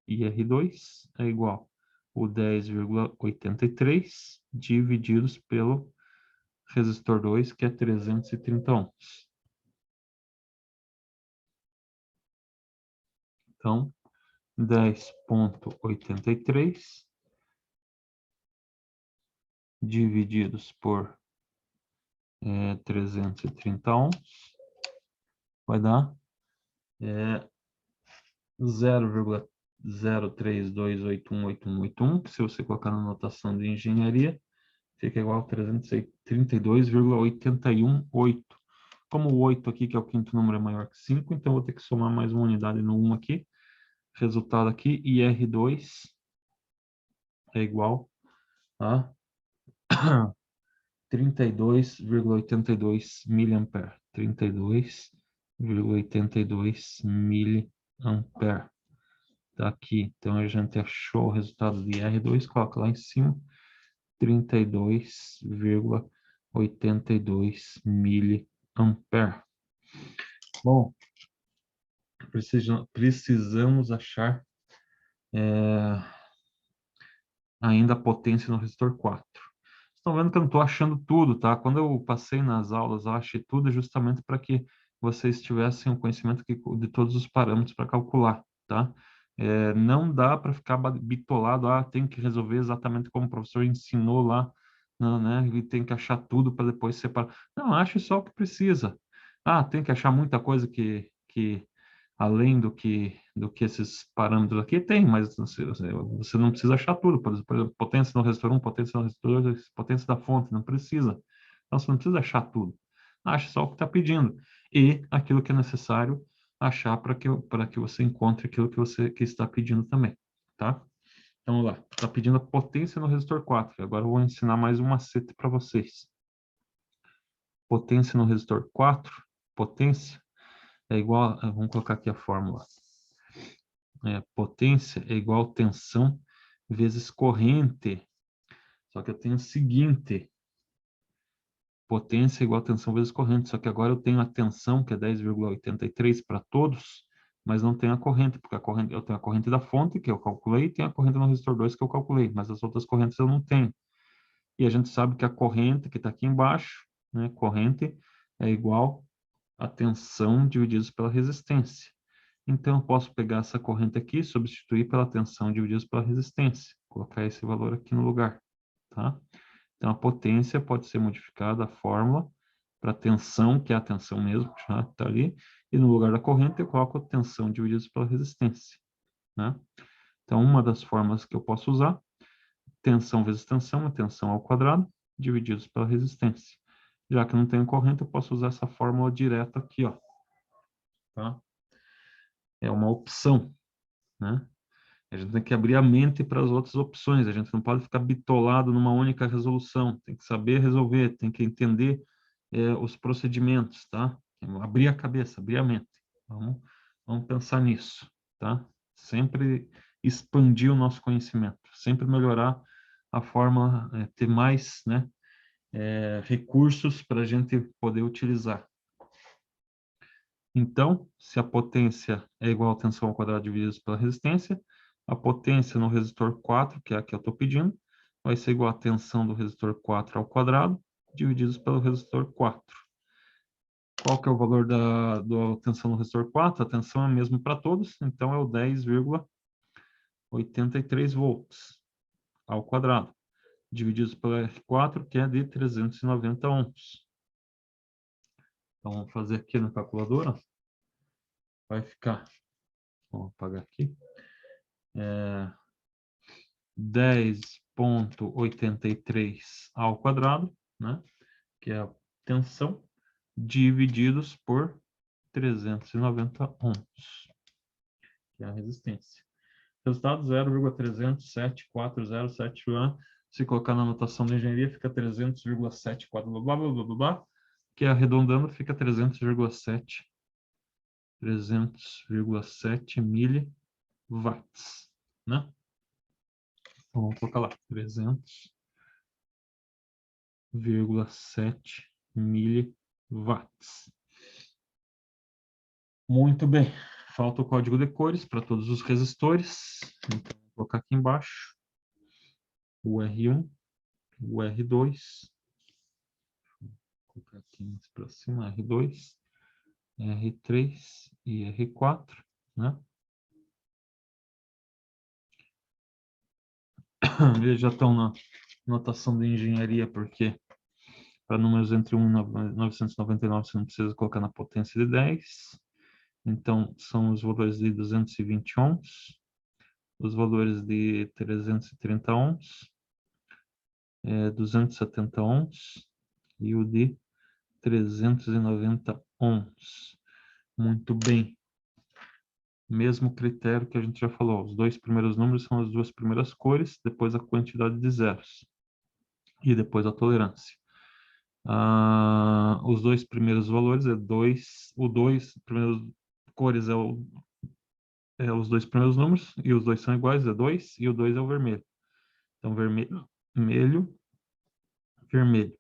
e R2 é igual o 10,83 divididos pelo resistor 2, que é 330 ohms. Então, 10,83 divididos por 330 ohms vai dar 0,032818181, que se você colocar na notação de engenharia, fica igual a 332,818. Como o 8 aqui, que é o quinto número, é maior que 5, então eu vou ter que somar mais uma unidade no 1 aqui. Resultado aqui, IR2 é igual a 32,82 miliampere. 32,82 miliampere. Tá aqui. Então, a gente achou o resultado de R2, coloca lá em cima. 32,82 miliampere. Bom, precisamos achar ainda a potência no resistor 4. Estão vendo que eu não estou achando tudo, tá? Quando eu passei nas aulas, eu achei tudo justamente para que vocês tivessem o conhecimento de todos os parâmetros para calcular, tá? Não dá para ficar bitolado, tem que resolver exatamente como o professor ensinou lá, não, né? E tem que achar tudo para depois separar. Não, ache só o que precisa. Tem que achar muita coisa que além do que esses parâmetros aqui tem, mas você não precisa achar tudo. Por exemplo, potência no resistor 1, potência no resistor 2, potência da fonte, não precisa. Então, você não precisa achar tudo. Ache só o que está pedindo. E aquilo que é necessário achar para que você encontre aquilo que está pedindo também, tá? Então, vamos lá. Está pedindo a potência no resistor 4. Agora eu vou ensinar mais um macete para vocês. Potência no resistor 4. Potência é igual, vamos colocar aqui a fórmula. Potência é igual tensão vezes corrente. Só que eu tenho o seguinte. Potência é igual tensão vezes corrente. Só que agora eu tenho a tensão, que é 10,83 para todos, mas não tenho a corrente, porque eu tenho a corrente da fonte, que eu calculei, e tenho a corrente no resistor 2, que eu calculei, mas as outras correntes eu não tenho. E a gente sabe que a corrente, que está aqui embaixo, né, corrente é igual a tensão divididos pela resistência. Então, eu posso pegar essa corrente aqui, substituir pela tensão divididos pela resistência. Colocar esse valor aqui no lugar, tá? Então, a potência pode ser modificada, a fórmula, para a tensão, que é a tensão mesmo, que já está ali, e no lugar da corrente eu coloco a tensão divididos pela resistência, né? Então, uma das fórmulas que eu posso usar, tensão vezes tensão, é tensão ao quadrado, divididos pela resistência. Já que não tenho corrente, eu posso usar essa fórmula direta aqui, ó, tá? É uma opção, né? A gente tem que abrir a mente para as outras opções. A gente não pode ficar bitolado numa única resolução. Tem que saber resolver, tem que entender os procedimentos, tá? Abrir a cabeça, abrir a mente. Vamos pensar nisso, tá? Sempre expandir o nosso conhecimento, sempre melhorar a forma, ter mais, né, recursos para a gente poder utilizar. Então, se a potência é igual a tensão ao quadrado dividido pela resistência, a potência no resistor 4, que é a que eu estou pedindo, vai ser igual a tensão do resistor 4 ao quadrado, divididos pelo resistor 4. Qual que é o valor da tensão no resistor 4? A tensão é a mesma para todos, então é o 10,83 volts ao quadrado, divididos pelo R4, que é de 390 ohms. Então, vamos fazer aqui na calculadora. Vai ficar, vou apagar aqui, 10,83 ao quadrado, né? Que é a tensão, divididos por 390 ohms, que é a resistência. Resultado 0,3074071. Se colocar na notação de engenharia, fica 300,74, blá, blá, blá, blá, blá, que arredondando fica 300,7 miliwatts, né? Então, vamos colocar lá, 300,7 miliwatts. Muito bem. Falta o código de cores para todos os resistores. Então, vou colocar aqui embaixo o R1, o R2. Vou colocar aqui mais para cima, R2, R3 e R4, né? Eles já estão na notação de engenharia, porque para números entre 1 e 999 você não precisa colocar na potência de 10. Então, são os valores de 220 ohms, os valores de 330 ohms, 270 ohms e o de 390 ohms. Muito bem. Mesmo critério que a gente já falou. Os dois primeiros números são as duas primeiras cores, depois a quantidade de zeros. E depois a tolerância. Os dois primeiros valores é 2, o 2 primeiros cores é os dois primeiros números, e os dois são iguais, é 2, e o 2 é o vermelho. Então, vermelho, vermelho.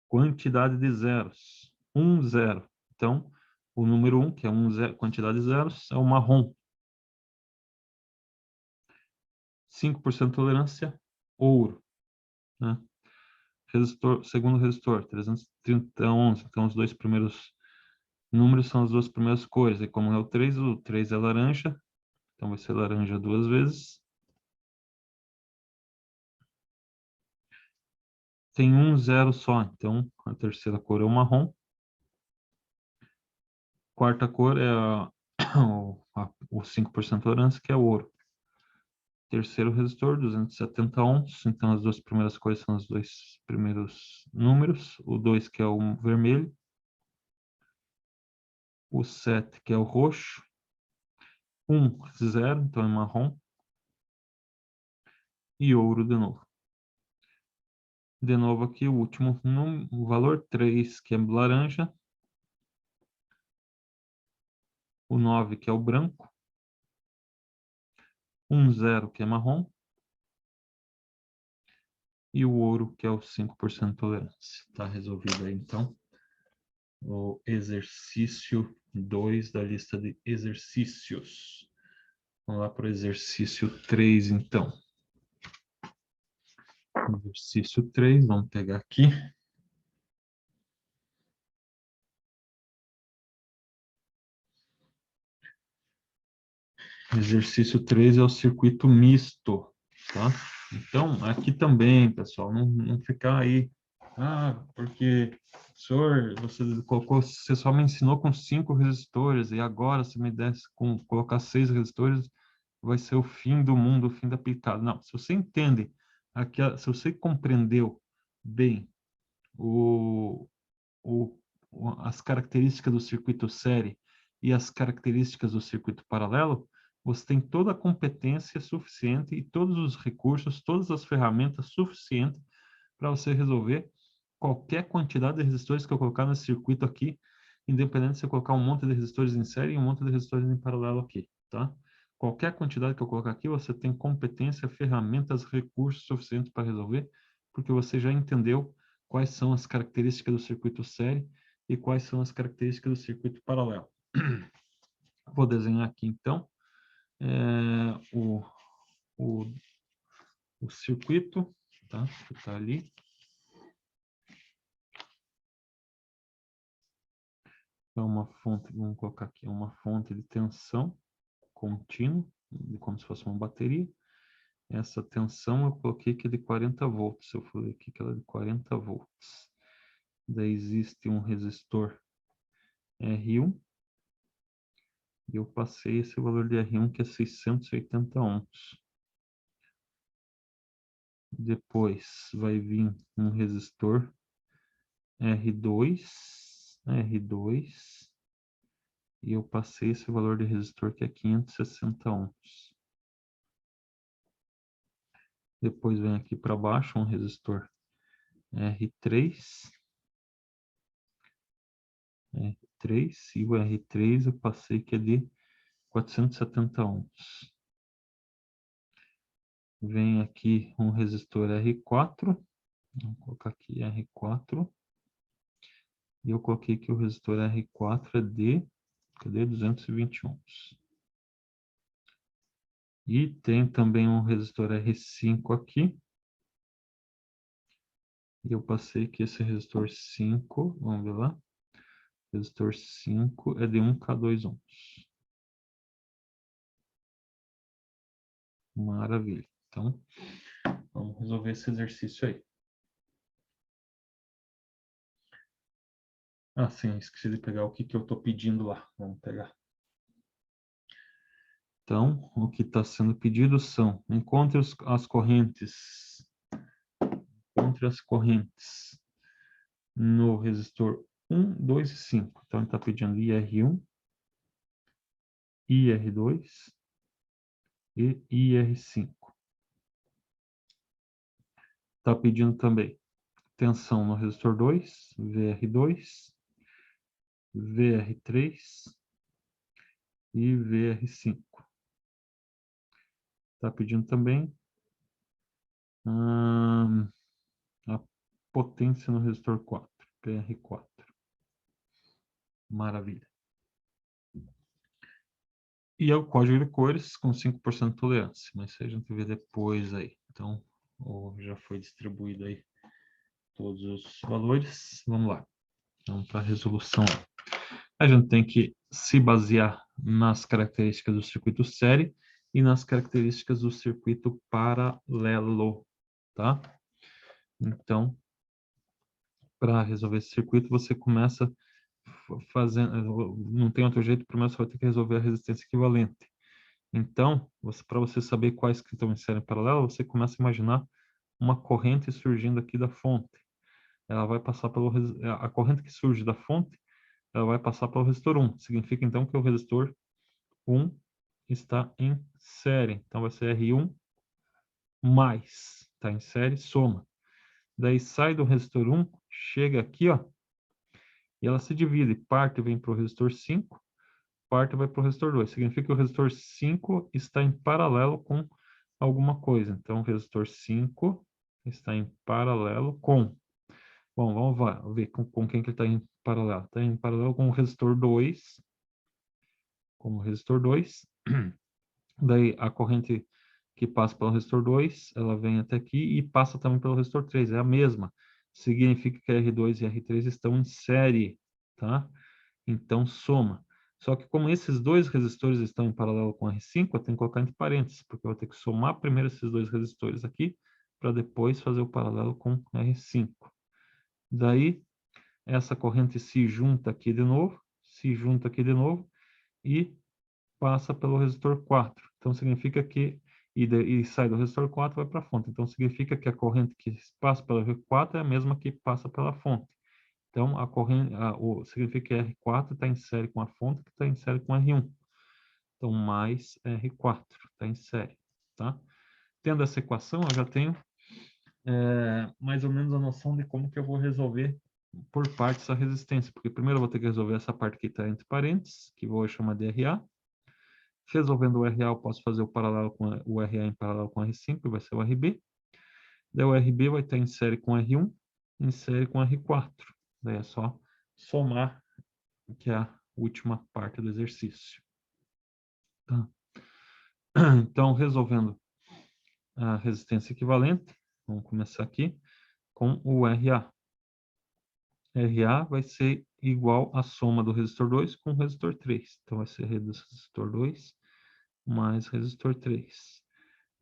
Quantidade de zeros, 1, 0. Então, o número 1, que é quantidade de zeros, é o marrom. 5% de tolerância, ouro. Né? Segundo resistor, 33011. Então, os dois primeiros números são as duas primeiras cores. E como é o 3 é laranja. Então, vai ser laranja duas vezes. Tem 1, 0 só. Então, a terceira cor é o marrom. Quarta cor é o 5% de tolerância, que é o ouro. Terceiro resistor, 270 ohms. Então, as duas primeiras cores são os dois primeiros números. O 2, que é o vermelho. O 7, que é o roxo. 1, 0, então é marrom. E ouro de novo. De novo aqui o último o valor 3, que é laranja. O 9, que é o branco. 1, 0, que é marrom. E o ouro, que é o 5% de tolerância. Tá resolvido aí, então, o exercício 2 da lista de exercícios. Vamos lá para o exercício 3, então. Exercício 3, vamos pegar aqui. Exercício 3 é o circuito misto, tá? Então, aqui também, pessoal, não ficar aí, porque, senhor, você só me ensinou com 5 resistores, e agora se me desse colocar 6 resistores, vai ser o fim do mundo, o fim da picada. Não, se você entende, se você compreendeu bem o, o, as características do circuito série e as características do circuito paralelo, você tem toda a competência suficiente e todos os recursos, todas as ferramentas suficientes para você resolver qualquer quantidade de resistores que eu colocar nesse circuito aqui, independente se eu colocar um monte de resistores em série e um monte de resistores em paralelo aqui, tá? Qualquer quantidade que eu colocar aqui, você tem competência, ferramentas, recursos suficientes para resolver, porque você já entendeu quais são as características do circuito série e quais são as características do circuito paralelo. Vou desenhar aqui, então, o, o, o circuito, tá? Que está ali. É uma fonte, vamos colocar aqui, uma fonte de tensão contínua, como se fosse uma bateria. Essa tensão eu coloquei que é de 40 volts. Eu falei aqui que ela é de 40 volts. Daí existe um resistor R1. E eu passei esse valor de R1 que é 680 ohms. Depois vai vir um resistor R2. E eu passei esse valor de resistor que é 560 ohms. Depois vem aqui para baixo um resistor R3. E o R3 eu passei que é de 470 ohms. Vem aqui um resistor R4. Vou colocar aqui R4. E eu coloquei que o resistor R4 é de, cadê? 220 ohms. E tem também um resistor R5 aqui. E eu passei que esse resistor 5, vamos ver lá. Resistor 5 é de 1K2 ohms. Maravilha. Então, vamos resolver esse exercício aí. Ah, sim, esqueci de pegar o que eu estou pedindo lá. Vamos pegar. Então, o que está sendo pedido são, encontre as correntes. Encontre as correntes no resistor 1, 2 e 5. Então, ele está pedindo IR1, IR2 e IR5. Está pedindo também tensão no resistor 2, VR2, VR3 e VR5. Está pedindo também a potência no resistor 4, PR4. Maravilha. E é o código de cores com 5% de tolerância, mas isso a gente vê depois aí. Então, já foi distribuído aí todos os valores. Vamos lá. Vamos para a resolução. A gente tem que se basear nas características do circuito série e nas características do circuito paralelo, tá? Então, para resolver esse circuito, você começa fazendo, não tem outro jeito, primeiro você vai ter que resolver a resistência equivalente. Então, para você saber quais que estão em série paralela, você começa a imaginar uma corrente surgindo aqui da fonte. Ela vai passar a corrente que surge da fonte, ela vai passar pelo resistor 1. Significa então que o resistor 1 está em série. Então vai ser R1 mais, está em série, soma. Daí sai do resistor 1, chega aqui, ó, e ela se divide. Parte vem para o resistor 5, parte vai para o resistor 2. Significa que o resistor 5 está em paralelo com alguma coisa. Então, o resistor 5 está em paralelo com... Bom, vamos ver com quem que ele está em paralelo. Está em paralelo com o resistor 2. Com o resistor 2. Daí, a corrente que passa pelo resistor 2, ela vem até aqui e passa também pelo resistor 3. É a mesma. Significa que R2 e R3 estão em série, tá? Então, soma. Só que como esses dois resistores estão em paralelo com R5, eu tenho que colocar entre parênteses, porque eu vou ter que somar primeiro esses dois resistores aqui, para depois fazer o paralelo com R5. Daí, essa corrente se junta aqui de novo, e passa pelo resistor 4. Então, significa que, e sai do resistor 4 vai para a fonte. Então, significa que a corrente que passa pelo R4 é a mesma que passa pela fonte. Então, a corrente, significa que R4 está em série com a fonte, que está em série com R1. Então, mais R4 está em série, tá? Tendo essa equação, eu já tenho mais ou menos a noção de como que eu vou resolver por partes a resistência. Porque primeiro eu vou ter que resolver essa parte que está entre parênteses, que vou chamar de RA. Resolvendo o RA, eu posso fazer o paralelo com o RA em paralelo com o R5, vai ser o RB. Daí o RB vai estar em série com R1, em série com R4. Daí é só somar, que é a última parte do exercício. Tá? Então, resolvendo a resistência equivalente, vamos começar aqui com o RA. RA vai ser igual à soma do resistor 2 com o resistor 3. Então, vai ser resistor 2 mais resistor 3.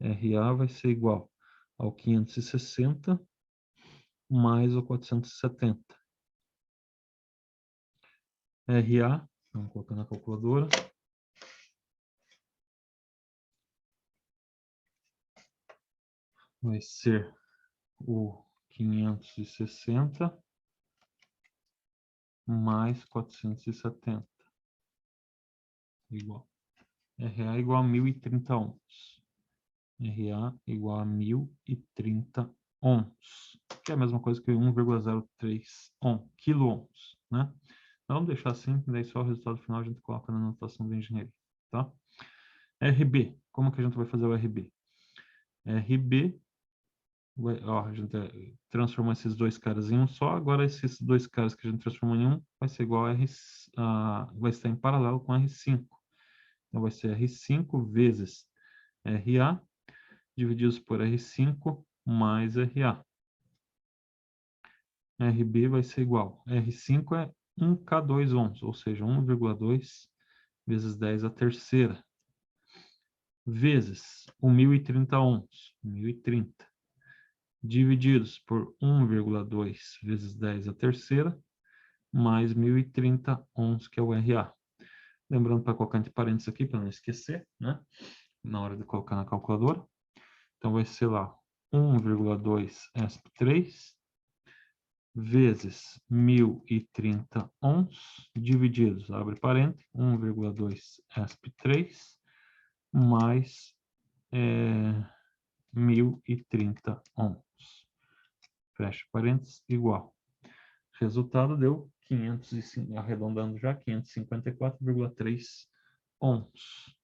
RA vai ser igual ao 560 mais o 470. RA, vamos colocar na calculadora. Vai ser o 560 mais 470. Igual. RA igual a 1030 ohms. RA igual a 1030 ohms. Que é a mesma coisa que 1,03 kilo-ohms, né? Então, vamos deixar assim, daí só o resultado final a gente coloca na anotação da engenharia, tá? RB, como que a gente vai fazer o RB? RB, a gente transformou esses dois caras em um só, agora esses dois caras que a gente transformou em um vai ser igual vai estar em paralelo com R5. Então, vai ser R5 vezes RA, divididos por R5 mais RA. RB vai ser igual, R5 é 1K2 ohms, ou seja, 1,2 vezes 10 a terceira, vezes o 1030 ohms, 1030, divididos por 1,2 vezes 10 a terceira, mais 1030 ohms, que é o RA. Lembrando para colocar entre parênteses aqui, para não esquecer, né? Na hora de colocar na calculadora. Então, vai ser lá 1,2 ESP3 vezes 1030 ohms, divididos, abre parênteses, 1,2 ESP3 mais 1030 ohms. fecha parênteses, igual. Resultado deu 505, arredondando já, 554,3 ohms.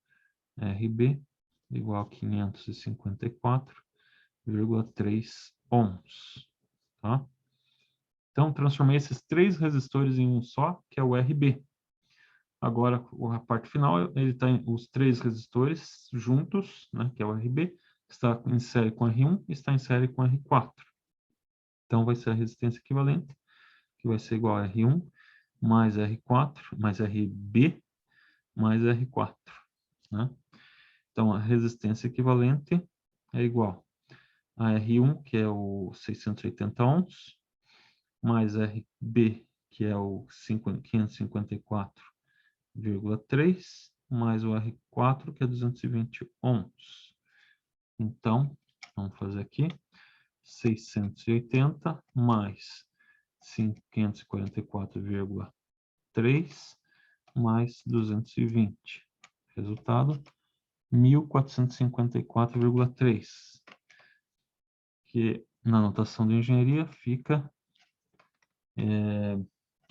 RB igual a 554,3 ohms. Tá? Então, transformei esses três resistores em um só, que é o RB. Agora, a parte final, ele está os três resistores juntos, né, que é o RB, está em série com R1 e está em série com R4. Então, vai ser a resistência equivalente, que vai ser igual a R1 mais R4, mais RB, mais R4. Né? Então, a resistência equivalente é igual a R1, que é o 680 ohms, mais RB, que é o 554,3, mais o R4, que é 220 ohms. Então, vamos fazer aqui, 680 mais 544,3 mais 220. Resultado, 1.454,3. Que na notação de engenharia fica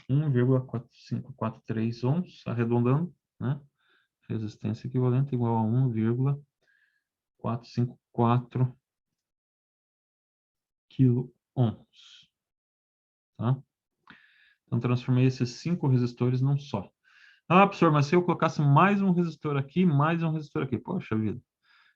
1,4543 ohms, arredondando, né? Resistência equivalente igual a 1,454 kΩ. Tá? Então, transformei esses 5 resistores num só. Ah, professor, mas se eu colocasse mais um resistor aqui, mais um resistor aqui, poxa vida.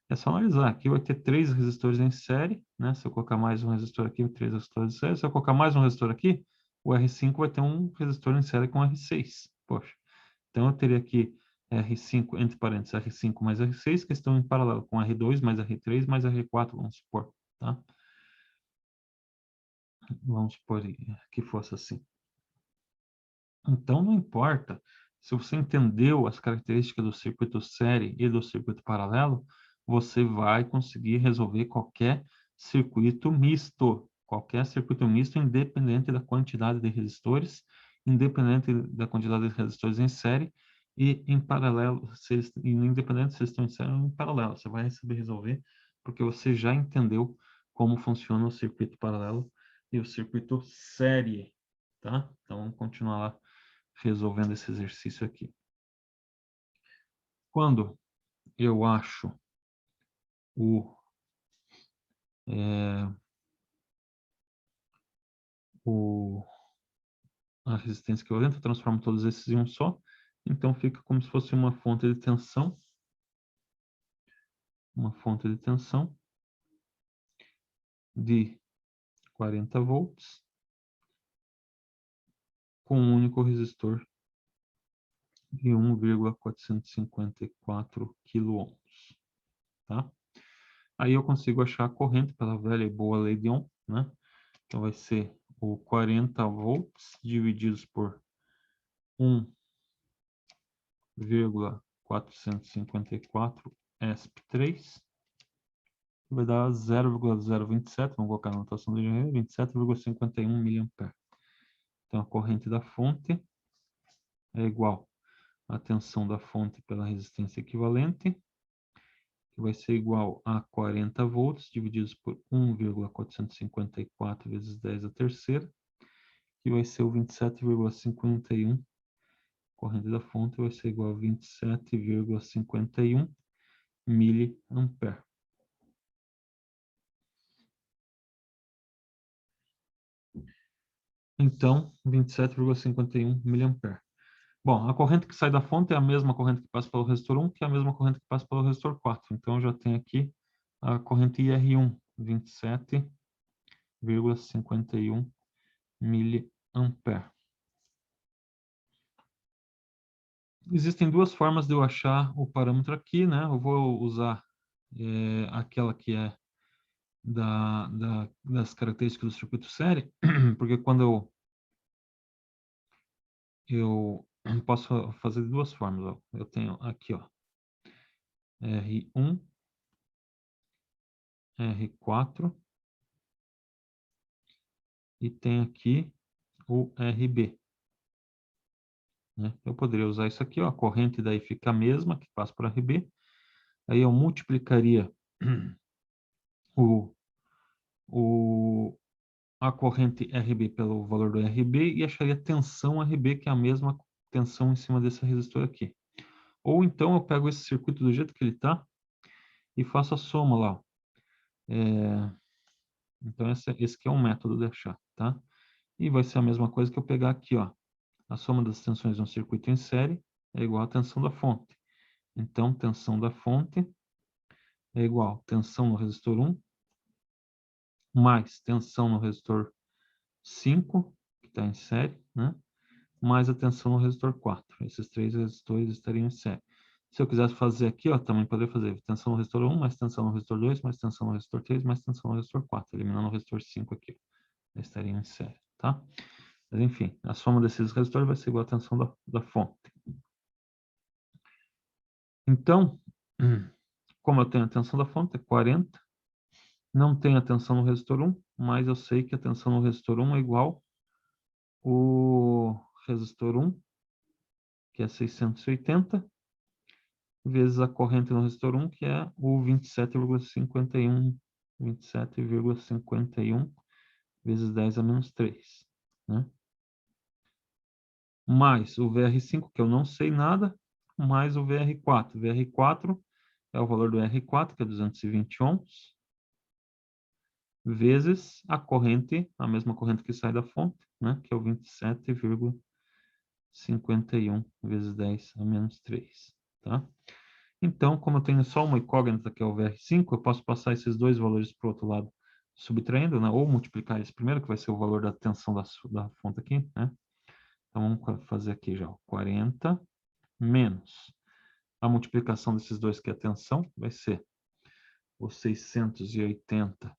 É só analisar. Aqui vai ter 3 resistores em série, né? Se eu colocar mais um resistor aqui, 3 resistores em série. Se eu colocar mais um resistor aqui, o R5 vai ter um resistor em série com R6. Poxa. Então, eu teria aqui R5, entre parênteses, R5 mais R6, que estão em paralelo com R2 mais R3 mais R4, vamos supor, tá? Vamos supor que fosse assim. Então, não importa. Se você entendeu as características do circuito série e do circuito paralelo, você vai conseguir resolver qualquer circuito misto. Qualquer circuito misto, independente da quantidade de resistores, independente da quantidade de resistores em série e em paralelo, independente se eles estão em série ou em paralelo. Você vai saber resolver porque você já entendeu como funciona o circuito paralelo e o circuito série, tá? Então, vamos continuar lá resolvendo esse exercício aqui. Quando eu acho a resistência equivalente, eu transformo todos esses em um só, então fica como se fosse uma fonte de tensão, de 40 volts com um único resistor de 1,454 kΩ, tá? Aí eu consigo achar a corrente pela velha e boa lei de Ohm, né? Então vai ser o 40 volts divididos por 1,454 ESP3, vai dar 0,027, vamos colocar na notação do engenheiro, 27,51 mA. Então, a corrente da fonte é igual à tensão da fonte pela resistência equivalente, que vai ser igual a 40 volts divididos por 1,454 vezes 10 a terceira, que vai ser o 27,51. Corrente da fonte vai ser igual a 27,51 miliampere. Então, 27,51 miliampere. Bom, a corrente que sai da fonte é a mesma corrente que passa pelo resistor 1, que é a mesma corrente que passa pelo resistor 4. Então, eu já tenho aqui a corrente IR1, 27,51 miliampere. Existem duas formas de eu achar o parâmetro aqui, né? Eu vou usar aquela que é das características do circuito série, porque quando eu posso fazer de duas formas. Ó. Eu tenho aqui, ó, R1, R4 e tem aqui o RB. Né? Eu poderia usar isso aqui, ó, a corrente daí fica a mesma, que passa por RB. Aí eu multiplicaria o a corrente RB pelo valor do RB e acharia a tensão RB, que é a mesma tensão em cima desse resistor aqui. Ou então eu pego esse circuito do jeito que ele está e faço a soma lá. Então esse aqui é um método de achar, tá? E vai ser a mesma coisa que eu pegar aqui, ó. A soma das tensões de um circuito em série é igual à tensão da fonte. Então, tensão da fonte é igual a tensão no resistor 1 mais tensão no resistor 5, que está em série, né? Mais a tensão no resistor 4. Esses três resistores estariam em série. Se eu quisesse fazer aqui, ó, também poderia fazer tensão no resistor 1, mais tensão no resistor 2, mais tensão no resistor 3, mais tensão no resistor 4, eliminando o resistor 5 aqui. Eles estariam em série, tá? Mas, enfim, a soma desses resistores vai ser igual à tensão da fonte. Então, como eu tenho a tensão da fonte, é 40. Não tenho a tensão no resistor 1, mas eu sei que a tensão no resistor 1 é igual o resistor 1, que é 680, vezes a corrente no resistor 1, que é o 27,51. 27,51 vezes 10 a menos 3. Né? Mais o VR5, que eu não sei nada, mais o VR4. VR4 é o valor do R4, que é 220 ohms, vezes a corrente, a mesma corrente que sai da fonte, né, que é o 27,51 vezes 10 a menos 3. Tá? Então, como eu tenho só uma incógnita, que é o VR5, eu posso passar esses dois valores para o outro lado, subtraindo, né, ou multiplicar esse primeiro, que vai ser o valor da tensão da fonte aqui. Né? Então, vamos fazer aqui já, 40 menos a multiplicação desses dois, que é a tensão, vai ser o 680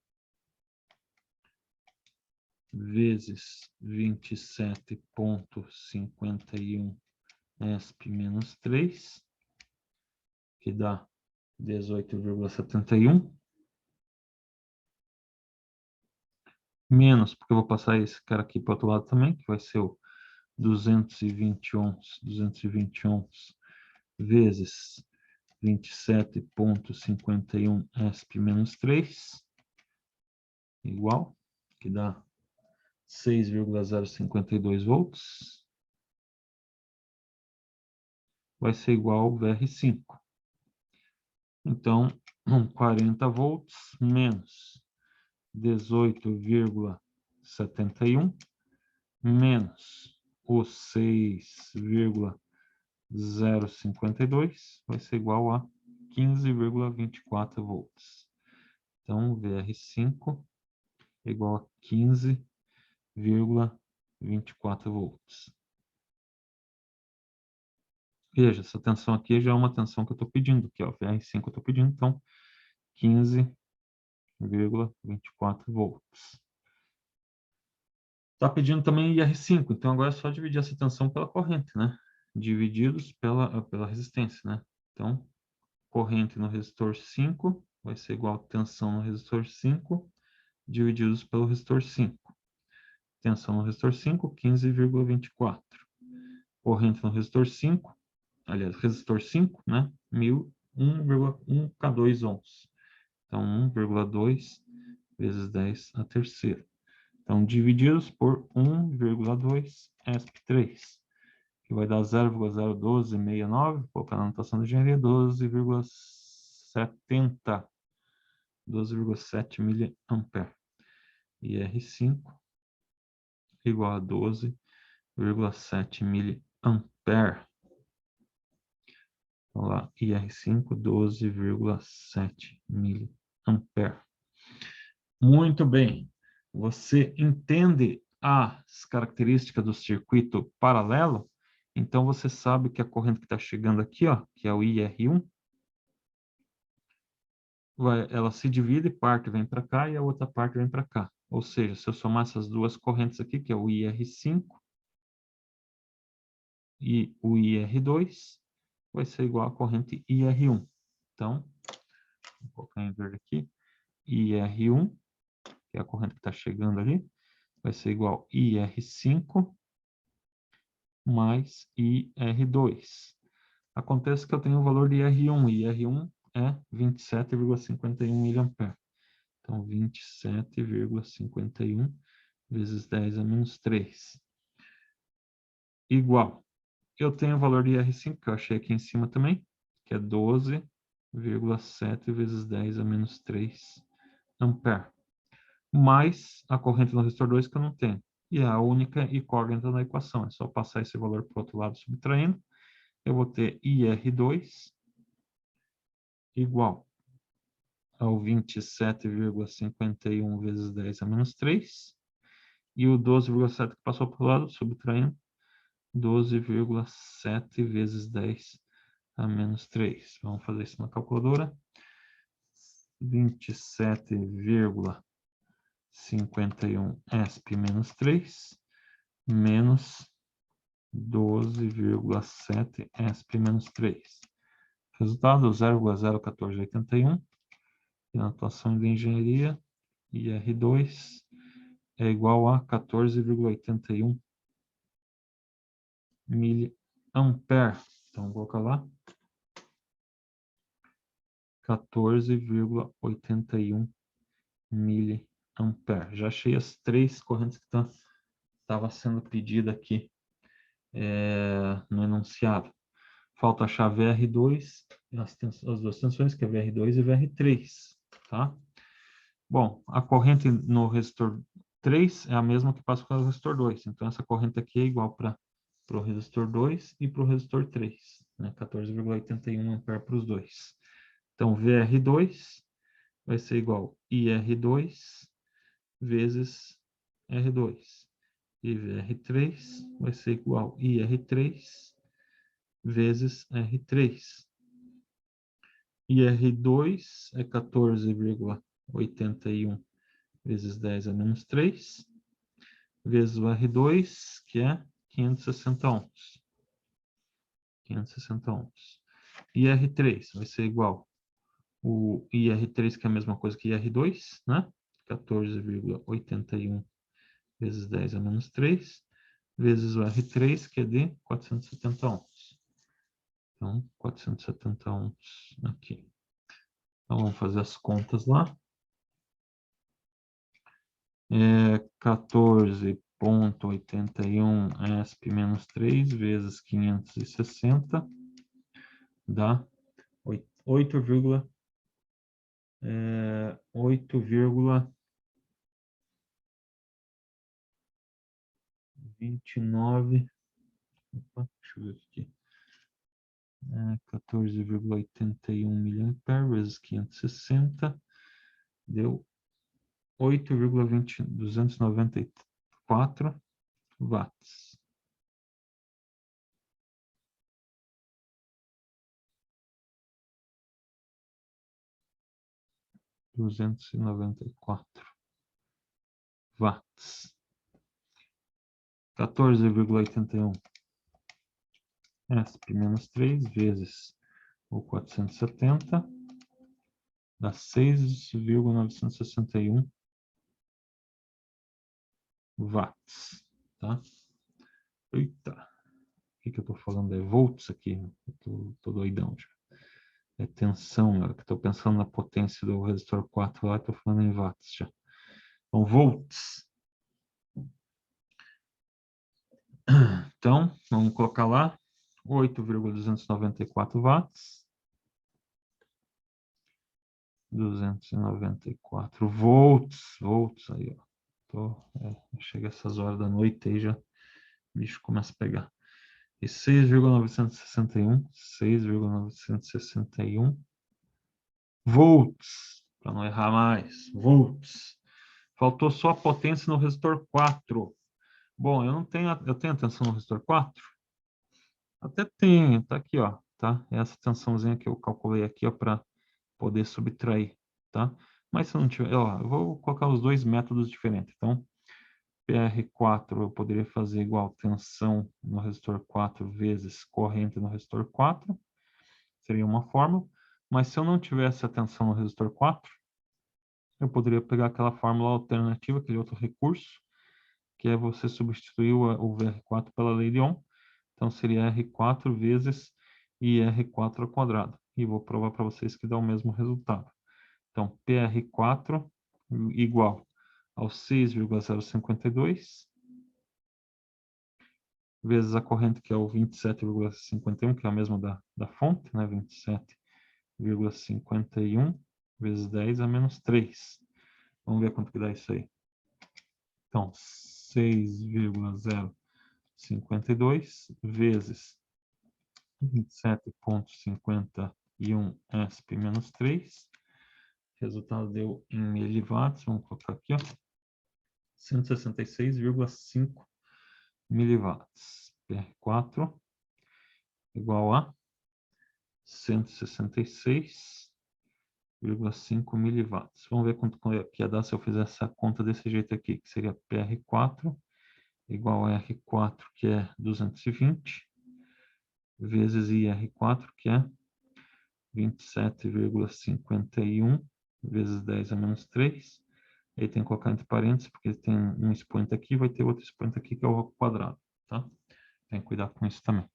vezes 27,51 ESP menos 3, que dá 18,71, menos, porque eu vou passar esse cara aqui para o outro lado também, que vai ser o 220 ohms vezes 27,51 ESP menos 3, igual, que dá 6,052 volts, vai ser igual ao VR5. Então, 40 volts menos 18,71 menos os 6,052 vai ser igual a 15,24 volts. Então, VR5 é igual a 15,24 volts. Veja, essa tensão aqui já é uma tensão que eu estou pedindo, que é o VR5 eu estou pedindo, então 15,24 volts. Está pedindo também IR5, então agora é só dividir essa tensão pela corrente, né? Divididos pela resistência, né? Então, corrente no resistor 5 vai ser igual a tensão no resistor 5 divididos pelo resistor 5. Tensão no resistor 5, 15,24. Corrente no resistor 5, aliás, resistor 5, né? 1,1 K2 ohms. Então, 1,2 vezes 10 a terceira. Então, divididos por 1,2 ESP3, que vai dar 0,01269, vou colocar na anotação de engenharia, 12,7 miliampere. E R5 igual a 12,7 miliampere. Vamos lá, IR5, 12,7 miliampere. Muito bem. Você entende as características do circuito paralelo? Então, você sabe que a corrente que está chegando aqui, ó, que é o IR1, ela se divide, parte vem para cá e a outra parte vem para cá. Ou seja, se eu somar essas duas correntes aqui, que é o IR5 e o IR2, vai ser igual à corrente IR1. Então, vou colocar em verde aqui, IR1, que é a corrente que está chegando ali, vai ser igual a IR5 mais IR2. Acontece que eu tenho o valor de IR1, e IR1 é 27,51 mA. Então, 27,51 vezes 10 a menos 3. Igual. Eu tenho o valor de IR5, que eu achei aqui em cima também, que é 12,7 vezes 10 a menos 3 ampere. Mais a corrente no resistor 2 que eu não tenho. E é a única incógnita na equação. É só passar esse valor para o outro lado subtraindo. Eu vou ter IR2 igual ao 27,51 vezes 10 a menos 3. E o 12,7 que passou para o lado, subtraindo, 12,7 vezes 10 a menos 3. Vamos fazer isso na calculadora. 27,51 ESP menos 3, menos 12,7 ESP menos 3. Resultado 0,01481. E na atuação de engenharia, IR2 é igual a 14,81 miliampere. Então, vou colocar lá. 14,81 miliampere. Já achei as 3 correntes que estava sendo pedida aqui no enunciado. Falta achar VR2, as duas tensões, que é VR2 e VR3, tá? Bom, a corrente no resistor 3 é a mesma que passa para o resistor 2. Então, essa corrente aqui é igual para o resistor 2 e para o resistor 3, né? 14,81 ampere para os dois. Então, VR2 vai ser igual a IR2 vezes R2. E VR3 vai ser igual a IR3 vezes R3. IR2 é 14,81 vezes 10 a menos 3, vezes o R2, que é 560 ohms. 560 ohms. IR3 vai ser igual o IR3, que é a mesma coisa que IR2, né? 14,81 vezes 10 a menos 3, vezes o R3, que é de 470 ohms. Então, 470 ohms aqui. Então, vamos fazer as contas lá. 14,81 ESP menos 3 vezes 560 dá 8,29. Opa, deixa eu ver aqui. 14,81 miliampere vezes 560 deu 8,294 watts. Watts. 14,81 ESP menos 3 vezes o 470 dá 6,961 watts, tá? Eita, o que eu tô falando? É volts aqui, eu tô doidão já. É tensão, que estou pensando na potência do resistor 4 lá, estou falando em watts já. Então, volts. Então, vamos colocar lá 8,294 watts. 294 volts aí, ó. Chega essas horas da noite aí já, o bicho começa a pegar. E 6,961 volts, para não errar mais, volts. Faltou só a potência no resistor 4. Bom, eu tenho a tensão no resistor 4? Até tenho, tá aqui, ó, tá? Essa tensãozinha que eu calculei aqui, ó, para poder subtrair, tá? Mas se eu não tiver, ó, eu vou colocar os dois métodos diferentes. Então, PR4 eu poderia fazer igual tensão no resistor 4 vezes corrente no resistor 4. Seria uma fórmula. Mas se eu não tivesse a tensão no resistor 4, eu poderia pegar aquela fórmula alternativa, aquele outro recurso, que é você substituir o VR4 pela lei de Ohm. Então, seria R4 vezes IR4 ao quadrado. E vou provar para vocês que dá o mesmo resultado. Então, PR4 igual ao 6,052, vezes a corrente, que é o 27,51, que é a mesma da fonte, né? 27,51 vezes 10 a menos 3. Vamos ver quanto que dá isso aí. Então, 6,052 vezes 27,51 ESP menos 3. O resultado deu em miliwatts. Vamos colocar aqui, ó. 166,5 miliwatts. PR4 igual a 166,5 miliwatts. Vamos ver quanto que ia dar se eu fizer essa conta desse jeito aqui, que seria PR4 igual a R4, que é 220, vezes IR4, que é 27,51, vezes 10 a menos 3. Aí tem que colocar entre parênteses, porque tem um expoente aqui, vai ter outro expoente aqui, que é o ao quadrado, tá? Tem que cuidar com isso também.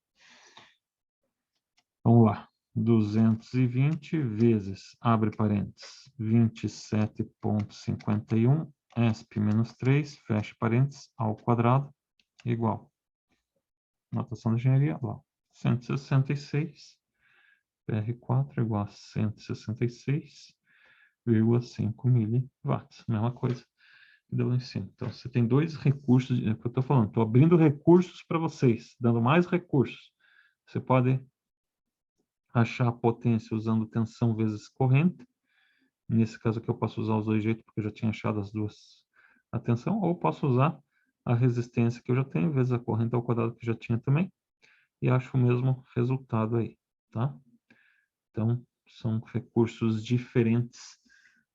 Vamos lá. 220 vezes, abre parênteses, 27,51, ESP menos 3, fecha parênteses, ao quadrado, igual. Notação de engenharia, lá. 166, PR4 igual a 166,5 miliwatts. Mesma coisa que deu lá em cima. Então, você tem dois recursos, é o que eu estou falando. Estou abrindo recursos para vocês, dando mais recursos. Você pode achar a potência usando tensão vezes corrente. Nesse caso aqui eu posso usar os dois jeitos, porque eu já tinha achado as duas a tensão, ou posso usar a resistência que eu já tenho, vezes a corrente ao quadrado que eu já tinha também, e acho o mesmo resultado aí, tá? Então, são recursos diferentes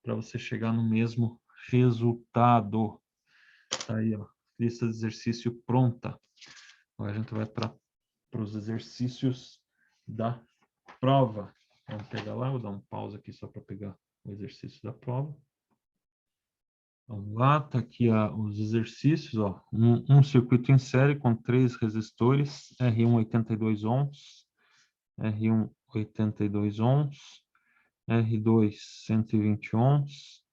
para você chegar no mesmo resultado. Tá aí, ó, lista de exercício pronta. Agora a gente vai para os exercícios da prova. Vamos pegar lá, vou dar um pause aqui só para pegar o exercício da prova. Vamos lá, tá aqui os exercícios, ó. Um circuito em série com 3 resistores, R1 82 ohms, R1 82 ohms, R2 120 ohms,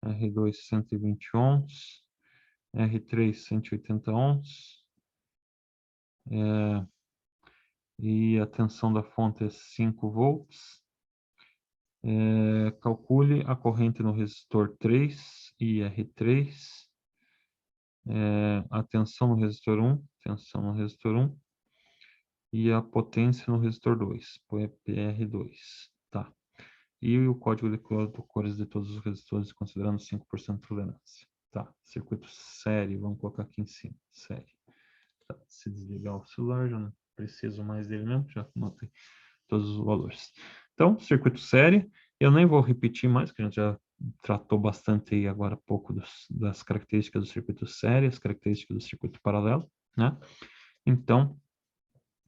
R2 120 ohms, R3 180 ohms, e a tensão da fonte é 5 volts. Calcule a corrente no resistor 3 e R3, a tensão no resistor 1, tensão no resistor 1, e a potência no resistor 2, PR2, tá. E o código de cores de todos os resistores, considerando 5% de tolerância. Tá, circuito série, vamos colocar aqui em cima, série. Tá, se desligar o celular, já não preciso mais dele mesmo, já anotei todos os valores. Então, circuito série, eu nem vou repetir mais, que a gente já tratou bastante aí agora há pouco das características do circuito série, as características do circuito paralelo, né? Então,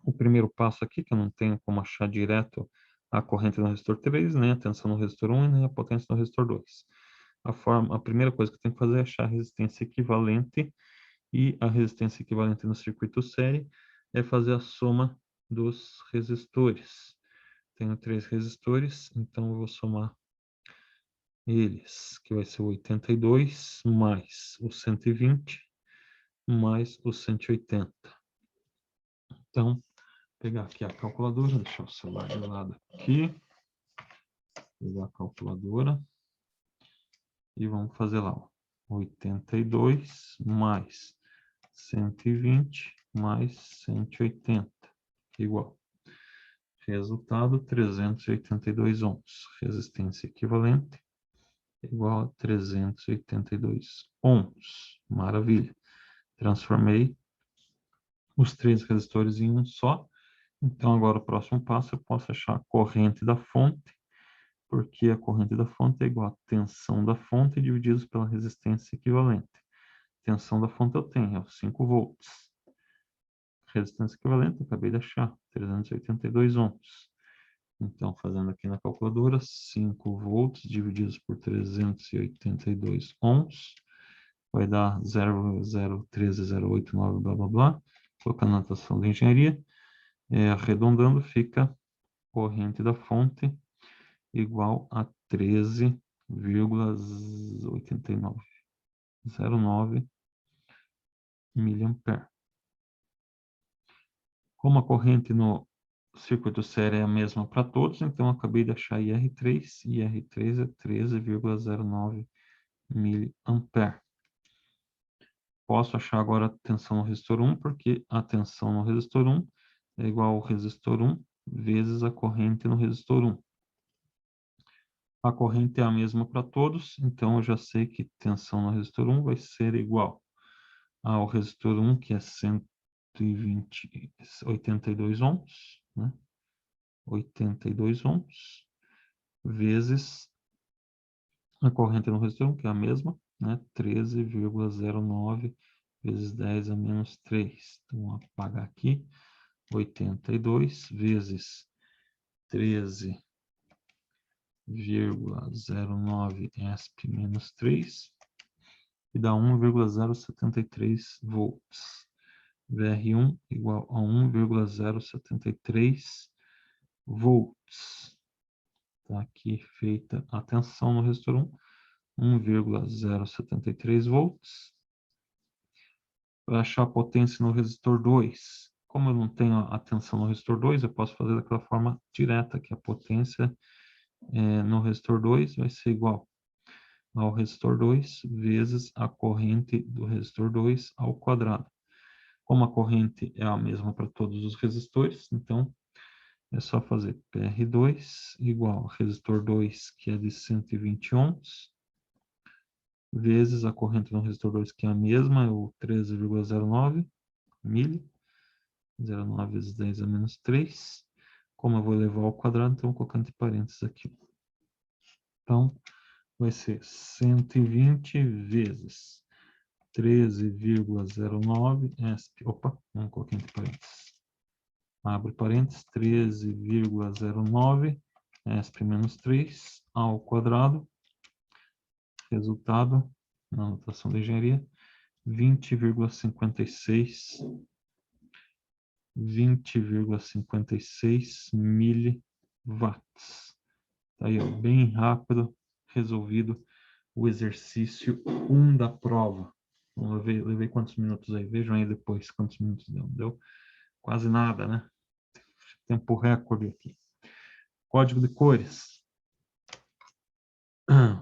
o primeiro passo aqui, que eu não tenho como achar direto a corrente no resistor 3, nem a tensão no resistor 1 e nem a potência no resistor 2. A primeira coisa que eu tenho que fazer é achar a resistência equivalente, e a resistência equivalente no circuito série é fazer a soma dos resistores. Tenho 3 resistores, então eu vou somar eles, que vai ser o 82 mais o 120 mais o 180. Então, pegar aqui a calculadora, deixar o celular de lado aqui, pegar a calculadora e vamos fazer lá, ó, 82 mais 120 mais 180, igual. Resultado, 382 ohms. Resistência equivalente igual a 382 ohms. Maravilha. Transformei os 3 resistores em um só. Então, agora o próximo passo, eu posso achar a corrente da fonte, porque a corrente da fonte é igual à tensão da fonte divididos pela resistência equivalente. Tensão da fonte eu tenho, é 5 volts. Resistência equivalente, acabei de achar, 382 ohms. Então, fazendo aqui na calculadora, 5 volts divididos por 382 ohms, vai dar 0,01308,9, blá, blá, blá. Colocando na notação da engenharia, arredondando, fica corrente da fonte igual a 13,89. 0,9 miliampere. Como a corrente no circuito série é a mesma para todos, então eu acabei de achar IR3. IR3 é 13,09 miliampere. Posso achar agora a tensão no resistor 1, porque a tensão no resistor 1 é igual ao resistor 1 vezes a corrente no resistor 1. A corrente é a mesma para todos, então eu já sei que tensão no resistor 1 vai ser igual ao resistor 1, que é 82 ohms, né? 82 ohms, vezes a corrente no resistor 1, que é a mesma, né? 13,09 vezes 10 a menos 3. Então, vou apagar aqui. 82 vezes 13,09 ESP menos 3, e dá 1,073 volts. VR1 igual a 1,073 volts. Está aqui feita a tensão no resistor 1, 1,073 volts. Para achar a potência no resistor 2, como eu não tenho a tensão no resistor 2, eu posso fazer daquela forma direta, que a potência no resistor 2 vai ser igual ao resistor 2 vezes a corrente do resistor 2 ao quadrado. Como a corrente é a mesma para todos os resistores, então é só fazer PR2 igual ao resistor 2, que é de 120 ohms, vezes a corrente no resistor 2, que é a mesma, é o 13,09 mili, 0,9 vezes 10 a menos 3. Como eu vou levar ao quadrado, então vou colocar entre parênteses aqui. Então, vai ser 120 vezes 13,09 ESP. Opa, não coloquei entre parênteses. Abre parênteses, 13,09 ESP menos 3 ao quadrado. Resultado, na notação da engenharia, 20,56 miliwatts. Tá aí, ó, bem rápido, resolvido o exercício 1 da prova. Levei quantos minutos aí? Vejam aí depois quantos minutos deu. Deu quase nada, né? Tempo recorde aqui. Código de cores.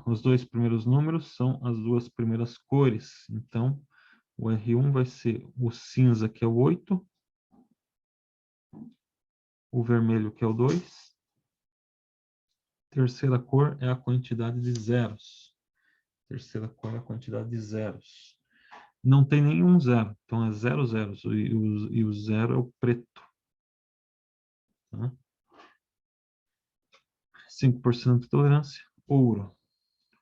Os dois primeiros números são as duas primeiras cores. Então, o R1 vai ser o cinza, que é o 8. O vermelho, que é o 2. Terceira cor é a quantidade de zeros. Terceira cor é a quantidade de zeros. Não tem nenhum zero, então é 0 zeros, e o zero é o preto. Tá? 5% de tolerância, ouro.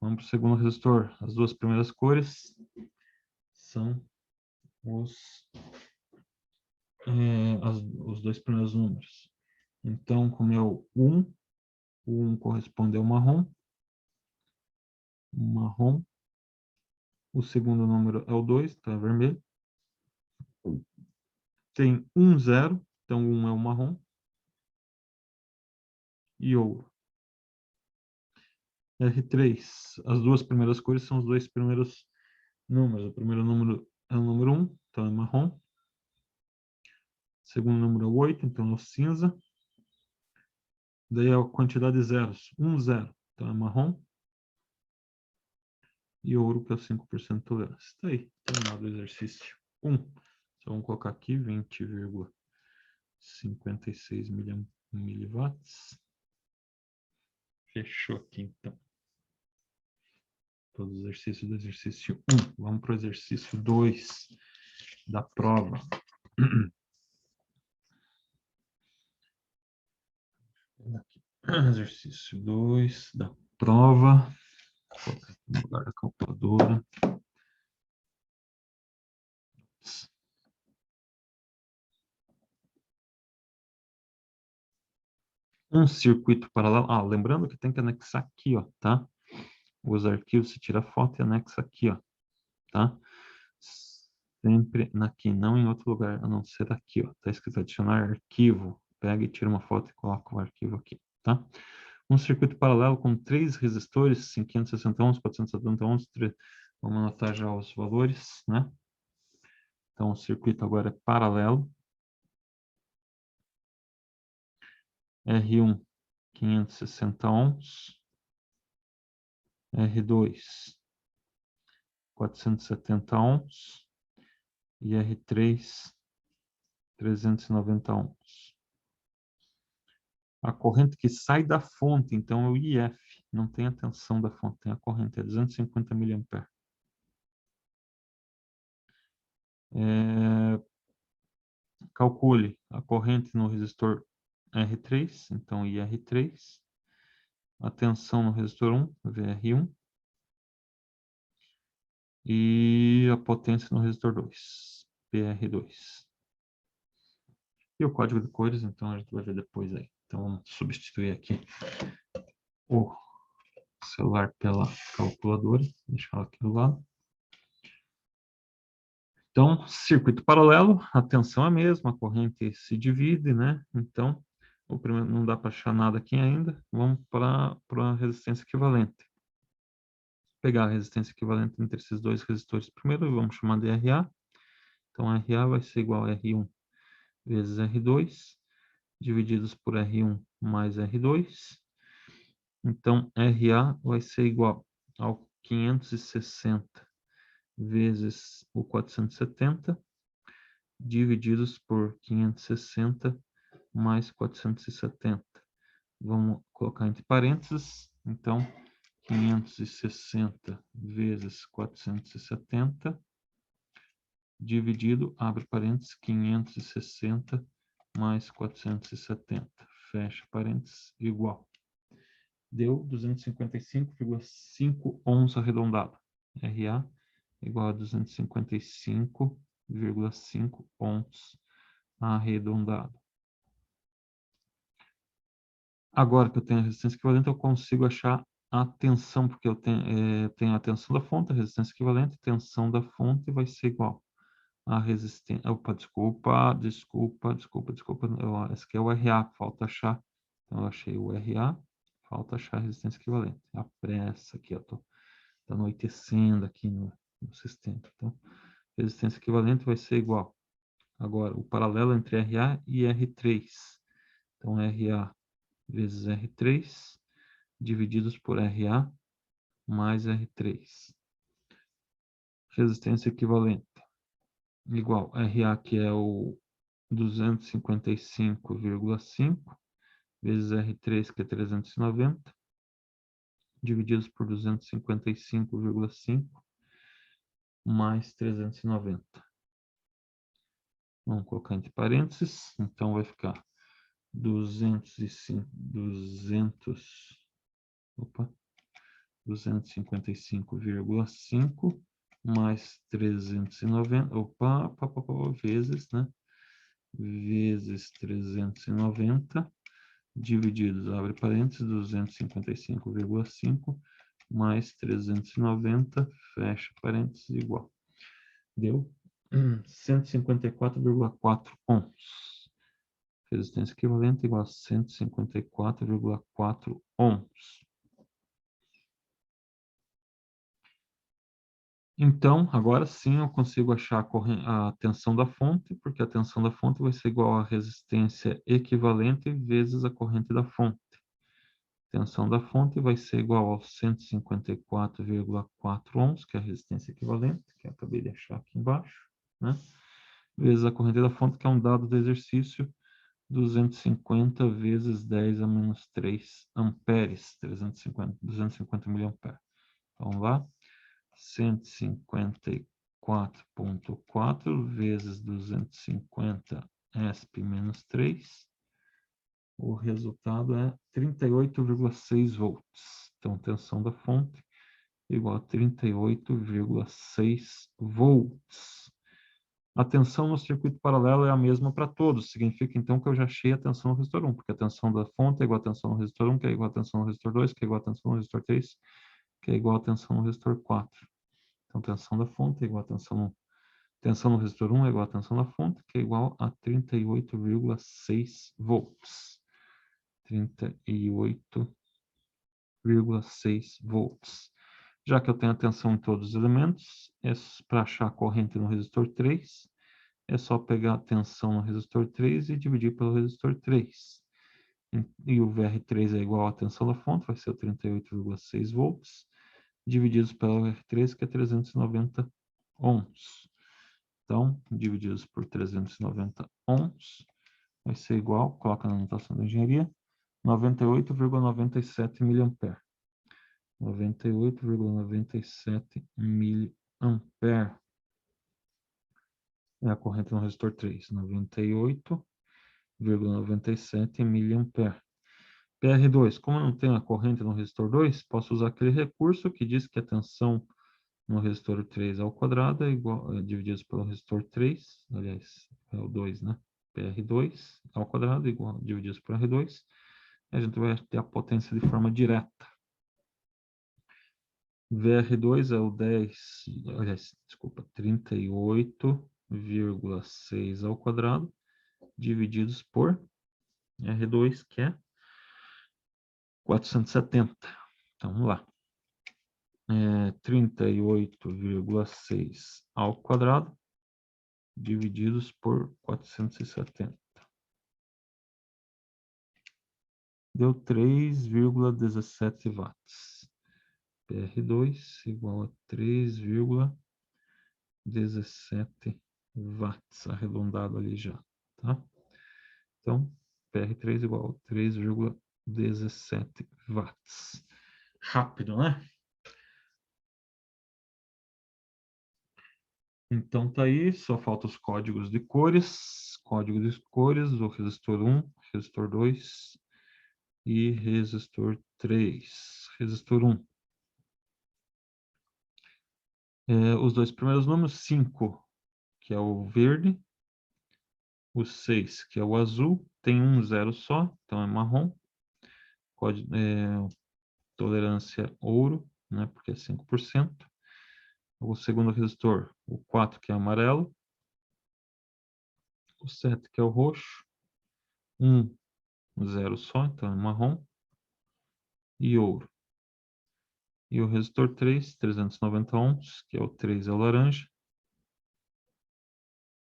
Vamos para o segundo resistor. As duas primeiras cores são os dois primeiros números. Então, como é o 1, o 1 corresponde ao marrom. Marrom. O segundo número é o 2, então é vermelho. Tem 1, 0, então 1 é o marrom. E ouro. R3, as duas primeiras cores são os dois primeiros números. O primeiro número é o número 1, então é marrom. O segundo número é o 8, então é o cinza. Daí a quantidade de zeros, 1, 0, então é marrom. E ouro, que é o 5% de tolerância. Está aí, terminado o exercício 1. Então vamos colocar aqui 20,56 miliwatts. Fechou aqui, então. Todos os exercícios do exercício 1. Vamos para o exercício 2 da prova. Aqui. Exercício 2 da prova. Vou colocar aqui no lugar da calculadora. Um circuito paralelo. Ah, lembrando que tem que anexar aqui, ó, tá? Os arquivos, você tira a foto e anexa aqui, ó, tá? Sempre aqui, não em outro lugar, a não ser aqui, ó. Tá escrito adicionar arquivo. Pega e tira uma foto e coloca o arquivo aqui, tá? Um circuito paralelo com 3 resistores, 560 ohms, 470 ohms, Vamos anotar já os valores, né? Então, o circuito agora é paralelo. R1, 560 ohms. R2, 470 ohms. E R3, 390 ohms. A corrente que sai da fonte, então, é o IF. Não tem a tensão da fonte, tem a corrente, é 250 mA. Calcule a corrente no resistor R3, então IR3. A tensão no resistor 1, VR1. E a potência no resistor 2, PR2. E o código de cores, então, a gente vai ver depois aí. Então, vamos substituir aqui o celular pela calculadora. Deixar ela aqui do lado. Então, circuito paralelo, a tensão é a mesma, a corrente se divide, né? Então, o primeiro, não dá para achar nada aqui ainda. Vamos para a resistência equivalente. Pegar a resistência equivalente entre esses dois resistores primeiro e vamos chamar de RA. Então, RA vai ser igual a R1 vezes R2, divididos por R1 mais R2. Então, RA vai ser igual ao 560 vezes o 470, divididos por 560 mais 470. Vamos colocar entre parênteses. Então, 560 vezes 470, dividido, abre parênteses, 560 mais 470. Fecha parênteses, igual. Deu 255,5 ohms arredondado. RA igual a 255,5 ohms arredondado. Agora que eu tenho a resistência equivalente, eu consigo achar a tensão, porque eu tenho a tensão da fonte, a resistência equivalente, a tensão da fonte vai ser igual a resistência. Opa, desculpa. Esse aqui é o RA, falta achar. Então, eu achei o RA, falta achar a resistência equivalente. A pressa aqui, eu tô anoitecendo aqui no sistema. Então, resistência equivalente vai ser igual. Agora, o paralelo entre RA e R3. Então, RA vezes R3, divididos por RA mais R3. Resistência equivalente igual RA, que é o 255,5, vezes R3, que é 390, divididos por 255,5, mais 390. Vamos colocar entre parênteses, então vai ficar 255,5 mais 390, vezes, né? Vezes 390, divididos, abre parênteses, 255,5 mais 390, fecha parênteses, igual. Deu 154,4 ohms. Resistência equivalente igual a 154,4 ohms. Então, agora sim eu consigo achar a tensão da fonte, porque a tensão da fonte vai ser igual à resistência equivalente vezes a corrente da fonte. A tensão da fonte vai ser igual aos 154,4 ohms, que é a resistência equivalente, que eu acabei de achar aqui embaixo, né? Vezes a corrente da fonte, que é um dado do exercício, 250 vezes 10 a menos 3 amperes, 250 miliamperes. Então, vamos lá. 154,4 vezes 250 ESP menos 3. O resultado é 38,6 volts. Então, tensão da fonte igual a 38,6 volts. A tensão no circuito paralelo é a mesma para todos. Significa, então, que eu já achei a tensão no resistor 1, porque a tensão da fonte é igual a tensão no resistor 1, que é igual a tensão no resistor 2, que é igual a tensão no resistor 3, que é igual a tensão no resistor 4. Então, tensão da fonte é igual a tensão no resistor 1 é igual a tensão da fonte, que é igual a 38,6 volts. 38,6 volts. Já que eu tenho a tensão em todos os elementos, para achar a corrente no resistor 3, é só pegar a tensão no resistor 3 e dividir pelo resistor 3. E o VR3 é igual à tensão da fonte, vai ser o 38,6 volts, divididos pelo VR3, que é 390 ohms. Então, divididos por 390 ohms, vai ser igual, coloca na anotação da engenharia, 98,97 mA. 98,97 mA é a corrente no resistor 3. 98,97 mA. PR2, como eu não tenho a corrente no resistor 2, posso usar aquele recurso que diz que a tensão no resistor 3 ao quadrado é igual, dividido pelo resistor 3, aliás, é o 2, né? PR2 ao quadrado igual, dividido por R2, a gente vai ter a potência de forma direta. VR2 é o 10, aliás, desculpa, 38,6 ao quadrado, divididos por R2, que é 470. Então, vamos lá. 38,6 ao quadrado, divididos por 470. Deu 3,17 watts. PR2 igual a 3,17 watts, arredondado ali já, tá? Então, PR3 igual a 3,17 watts. Rápido, né? Então tá aí, só falta os códigos de cores. Código de cores do resistor 1, resistor 2 e resistor 3. Resistor 1. Os dois primeiros números, 5, que é o verde, o 6, que é o azul, tem um zero só, então é marrom. Código, tolerância ouro, né, porque é 5%. O segundo resistor, o 4, que é amarelo, o 7, que é o roxo, 1, zero só, então é marrom, e ouro. E o resistor 3, 390 ohms, que é o 3 é o laranja,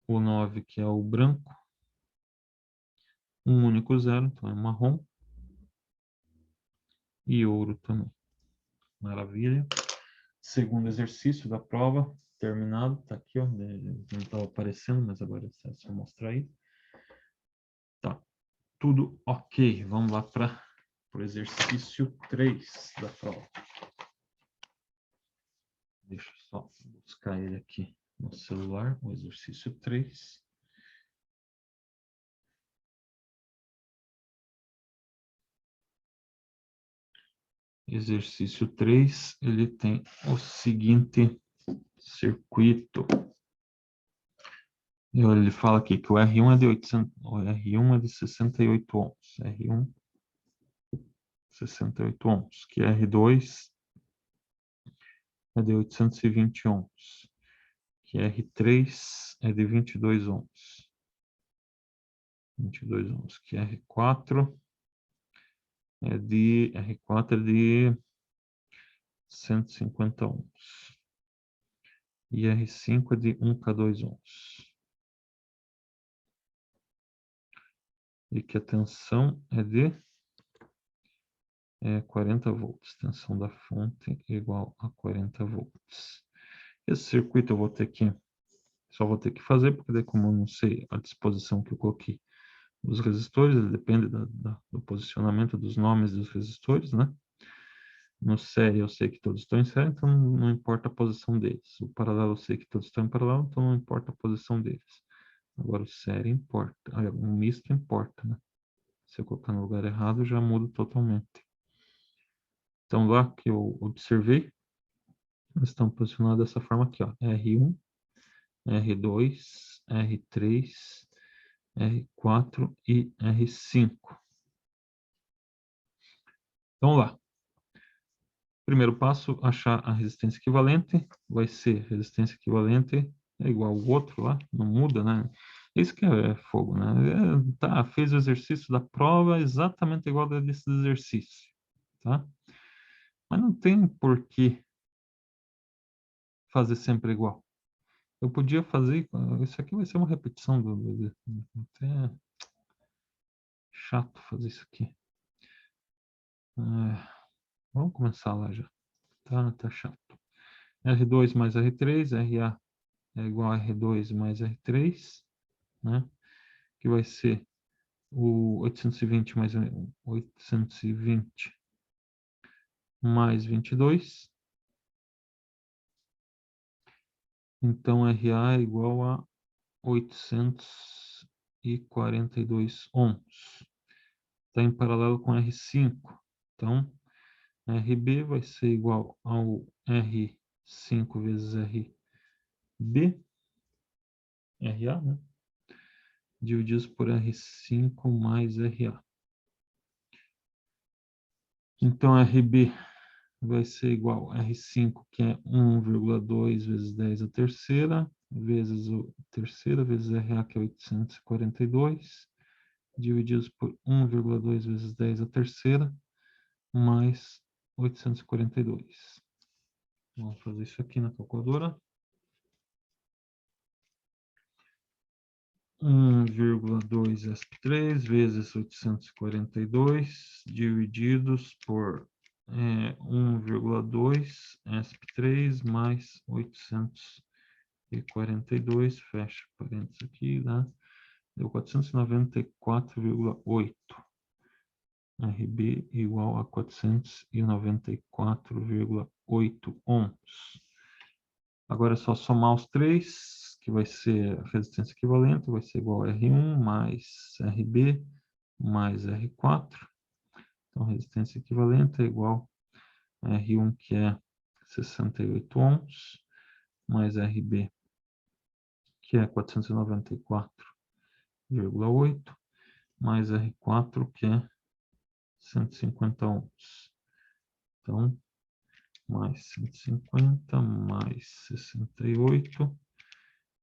o 9, que é o branco, um único zero, então é marrom, e ouro também. Maravilha. Segundo exercício da prova, terminado, tá aqui, ó, não estava aparecendo, mas agora é só mostrar aí. Tá, tudo ok. Vamos lá para o exercício 3 da prova. Deixa eu só buscar ele aqui no celular, o exercício 3. Exercício 3, ele tem o seguinte circuito. Ele fala aqui que o R1 é de 800, o R1 é de 68 ohms, R1 68 ohms, que R2 é de 820 ohms, que R3 é de 22 ohms, 22 ohms, que R4 é de 150 ohms. E R5 é de 1K2 ohms. E que a tensão é de 40 volts. Tensão da fonte igual a 40 volts. Esse circuito eu só vou ter que fazer, porque daí como eu não sei a disposição que eu coloquei dos resistores, ele depende do posicionamento dos nomes dos resistores, né? No série eu sei que todos estão em série, então não importa a posição deles. O paralelo eu sei que todos estão em paralelo, então não importa a posição deles. Agora o série importa. O misto importa, né? Se eu colocar no lugar errado, já muda totalmente. Então lá que eu observei, eles estão posicionados dessa forma aqui, ó. R1, R2, R3, R4 e R5. Então lá. Primeiro passo, achar a resistência equivalente. Vai ser resistência equivalente é igual ao outro lá, não muda, né? Isso que é fogo, né? Tá, fez o exercício da prova exatamente igual desse exercício, tá? Mas não tem porquê fazer sempre igual. Eu podia fazer... Isso aqui vai ser uma repetição até chato fazer isso aqui. Vamos começar lá já. Tá chato. R2 mais R3, RA é igual a R2 mais R3, né? Que vai ser o 820 mais 820 mais 22. Então, RA é igual a 842 ohms. Está em paralelo com R5. Então, RB vai ser igual ao R5 vezes RB, RA, né? Divididos por R5 mais RA. Então, RB vai ser igual a R5, que é 1,2 vezes 10 a terceira, vezes o terceira, vezes RA, que é 842, divididos por 1,2 vezes 10 a terceira, mais 842. Vamos fazer isso aqui na calculadora. 1,2 SP3 vezes 842 divididos por 1,2 SP3 mais 842, fecha parênteses aqui, né? Deu 494,8. RB igual a 494,8 ohms. Agora é só somar os três, que vai ser a resistência equivalente, vai ser igual a R1 mais RB mais R4. Então, resistência equivalente é igual a R1, que é 68 ohms, mais RB, que é 494,8, mais R4, que é 150 ohms. Então, mais 150, mais 68,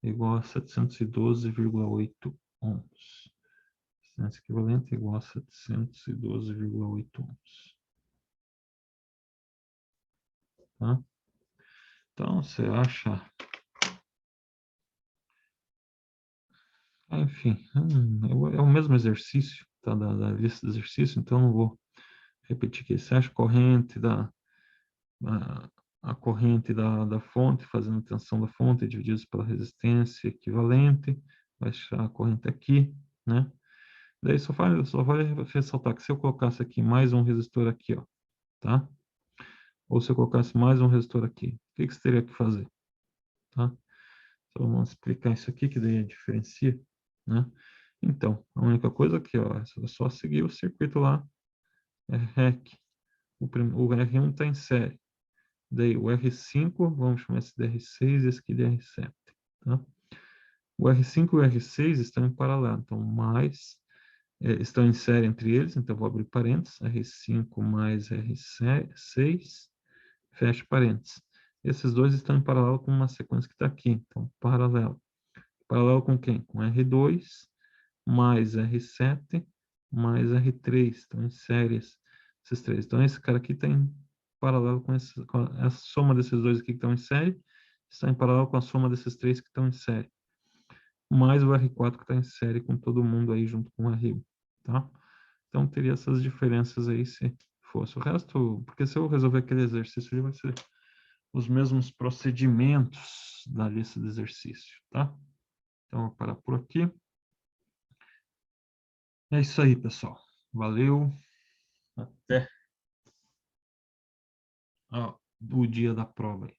igual a 712,8 ohms. Resistência equivalente igual a 712,8 ohms. Tá? Então, você acha... Enfim, é o mesmo exercício, tá? Da lista de exercício, então não vou repetir aqui. Você acha a corrente da fonte, fazendo a tensão da fonte, divididos pela resistência equivalente, vai achar a corrente aqui, né? Daí só vale ressaltar que se eu colocasse aqui mais um resistor aqui, ó, tá? Ou se eu colocasse mais um resistor aqui, o que você teria que fazer? Tá? Então vamos explicar isso aqui, que daí a diferencia, né? Então, a única coisa aqui, ó, é só seguir o circuito lá, REC. O R1 está em série. Daí o R5, vamos chamar esse de R6 e esse aqui de R7. Tá? O R5 e o R6 estão em paralelo, então estão em série entre eles, então vou abrir parênteses, R5 mais R6, fecha parênteses. Esses dois estão em paralelo com uma sequência que está aqui, então paralelo. Paralelo com quem? Com R2 mais R7 mais R3, estão em séries esses três. Então esse cara aqui está em paralelo com a soma desses dois aqui que estão em série, está em paralelo com a soma desses três que estão em série. Mais o R4 que está em série com todo mundo aí junto com o R1, tá? Então teria essas diferenças aí se fosse. O resto, porque se eu resolver aquele exercício, ele vai ser os mesmos procedimentos da lista de exercício, tá? Então, vou parar por aqui. É isso aí, pessoal. Valeu. Até o dia da prova aí.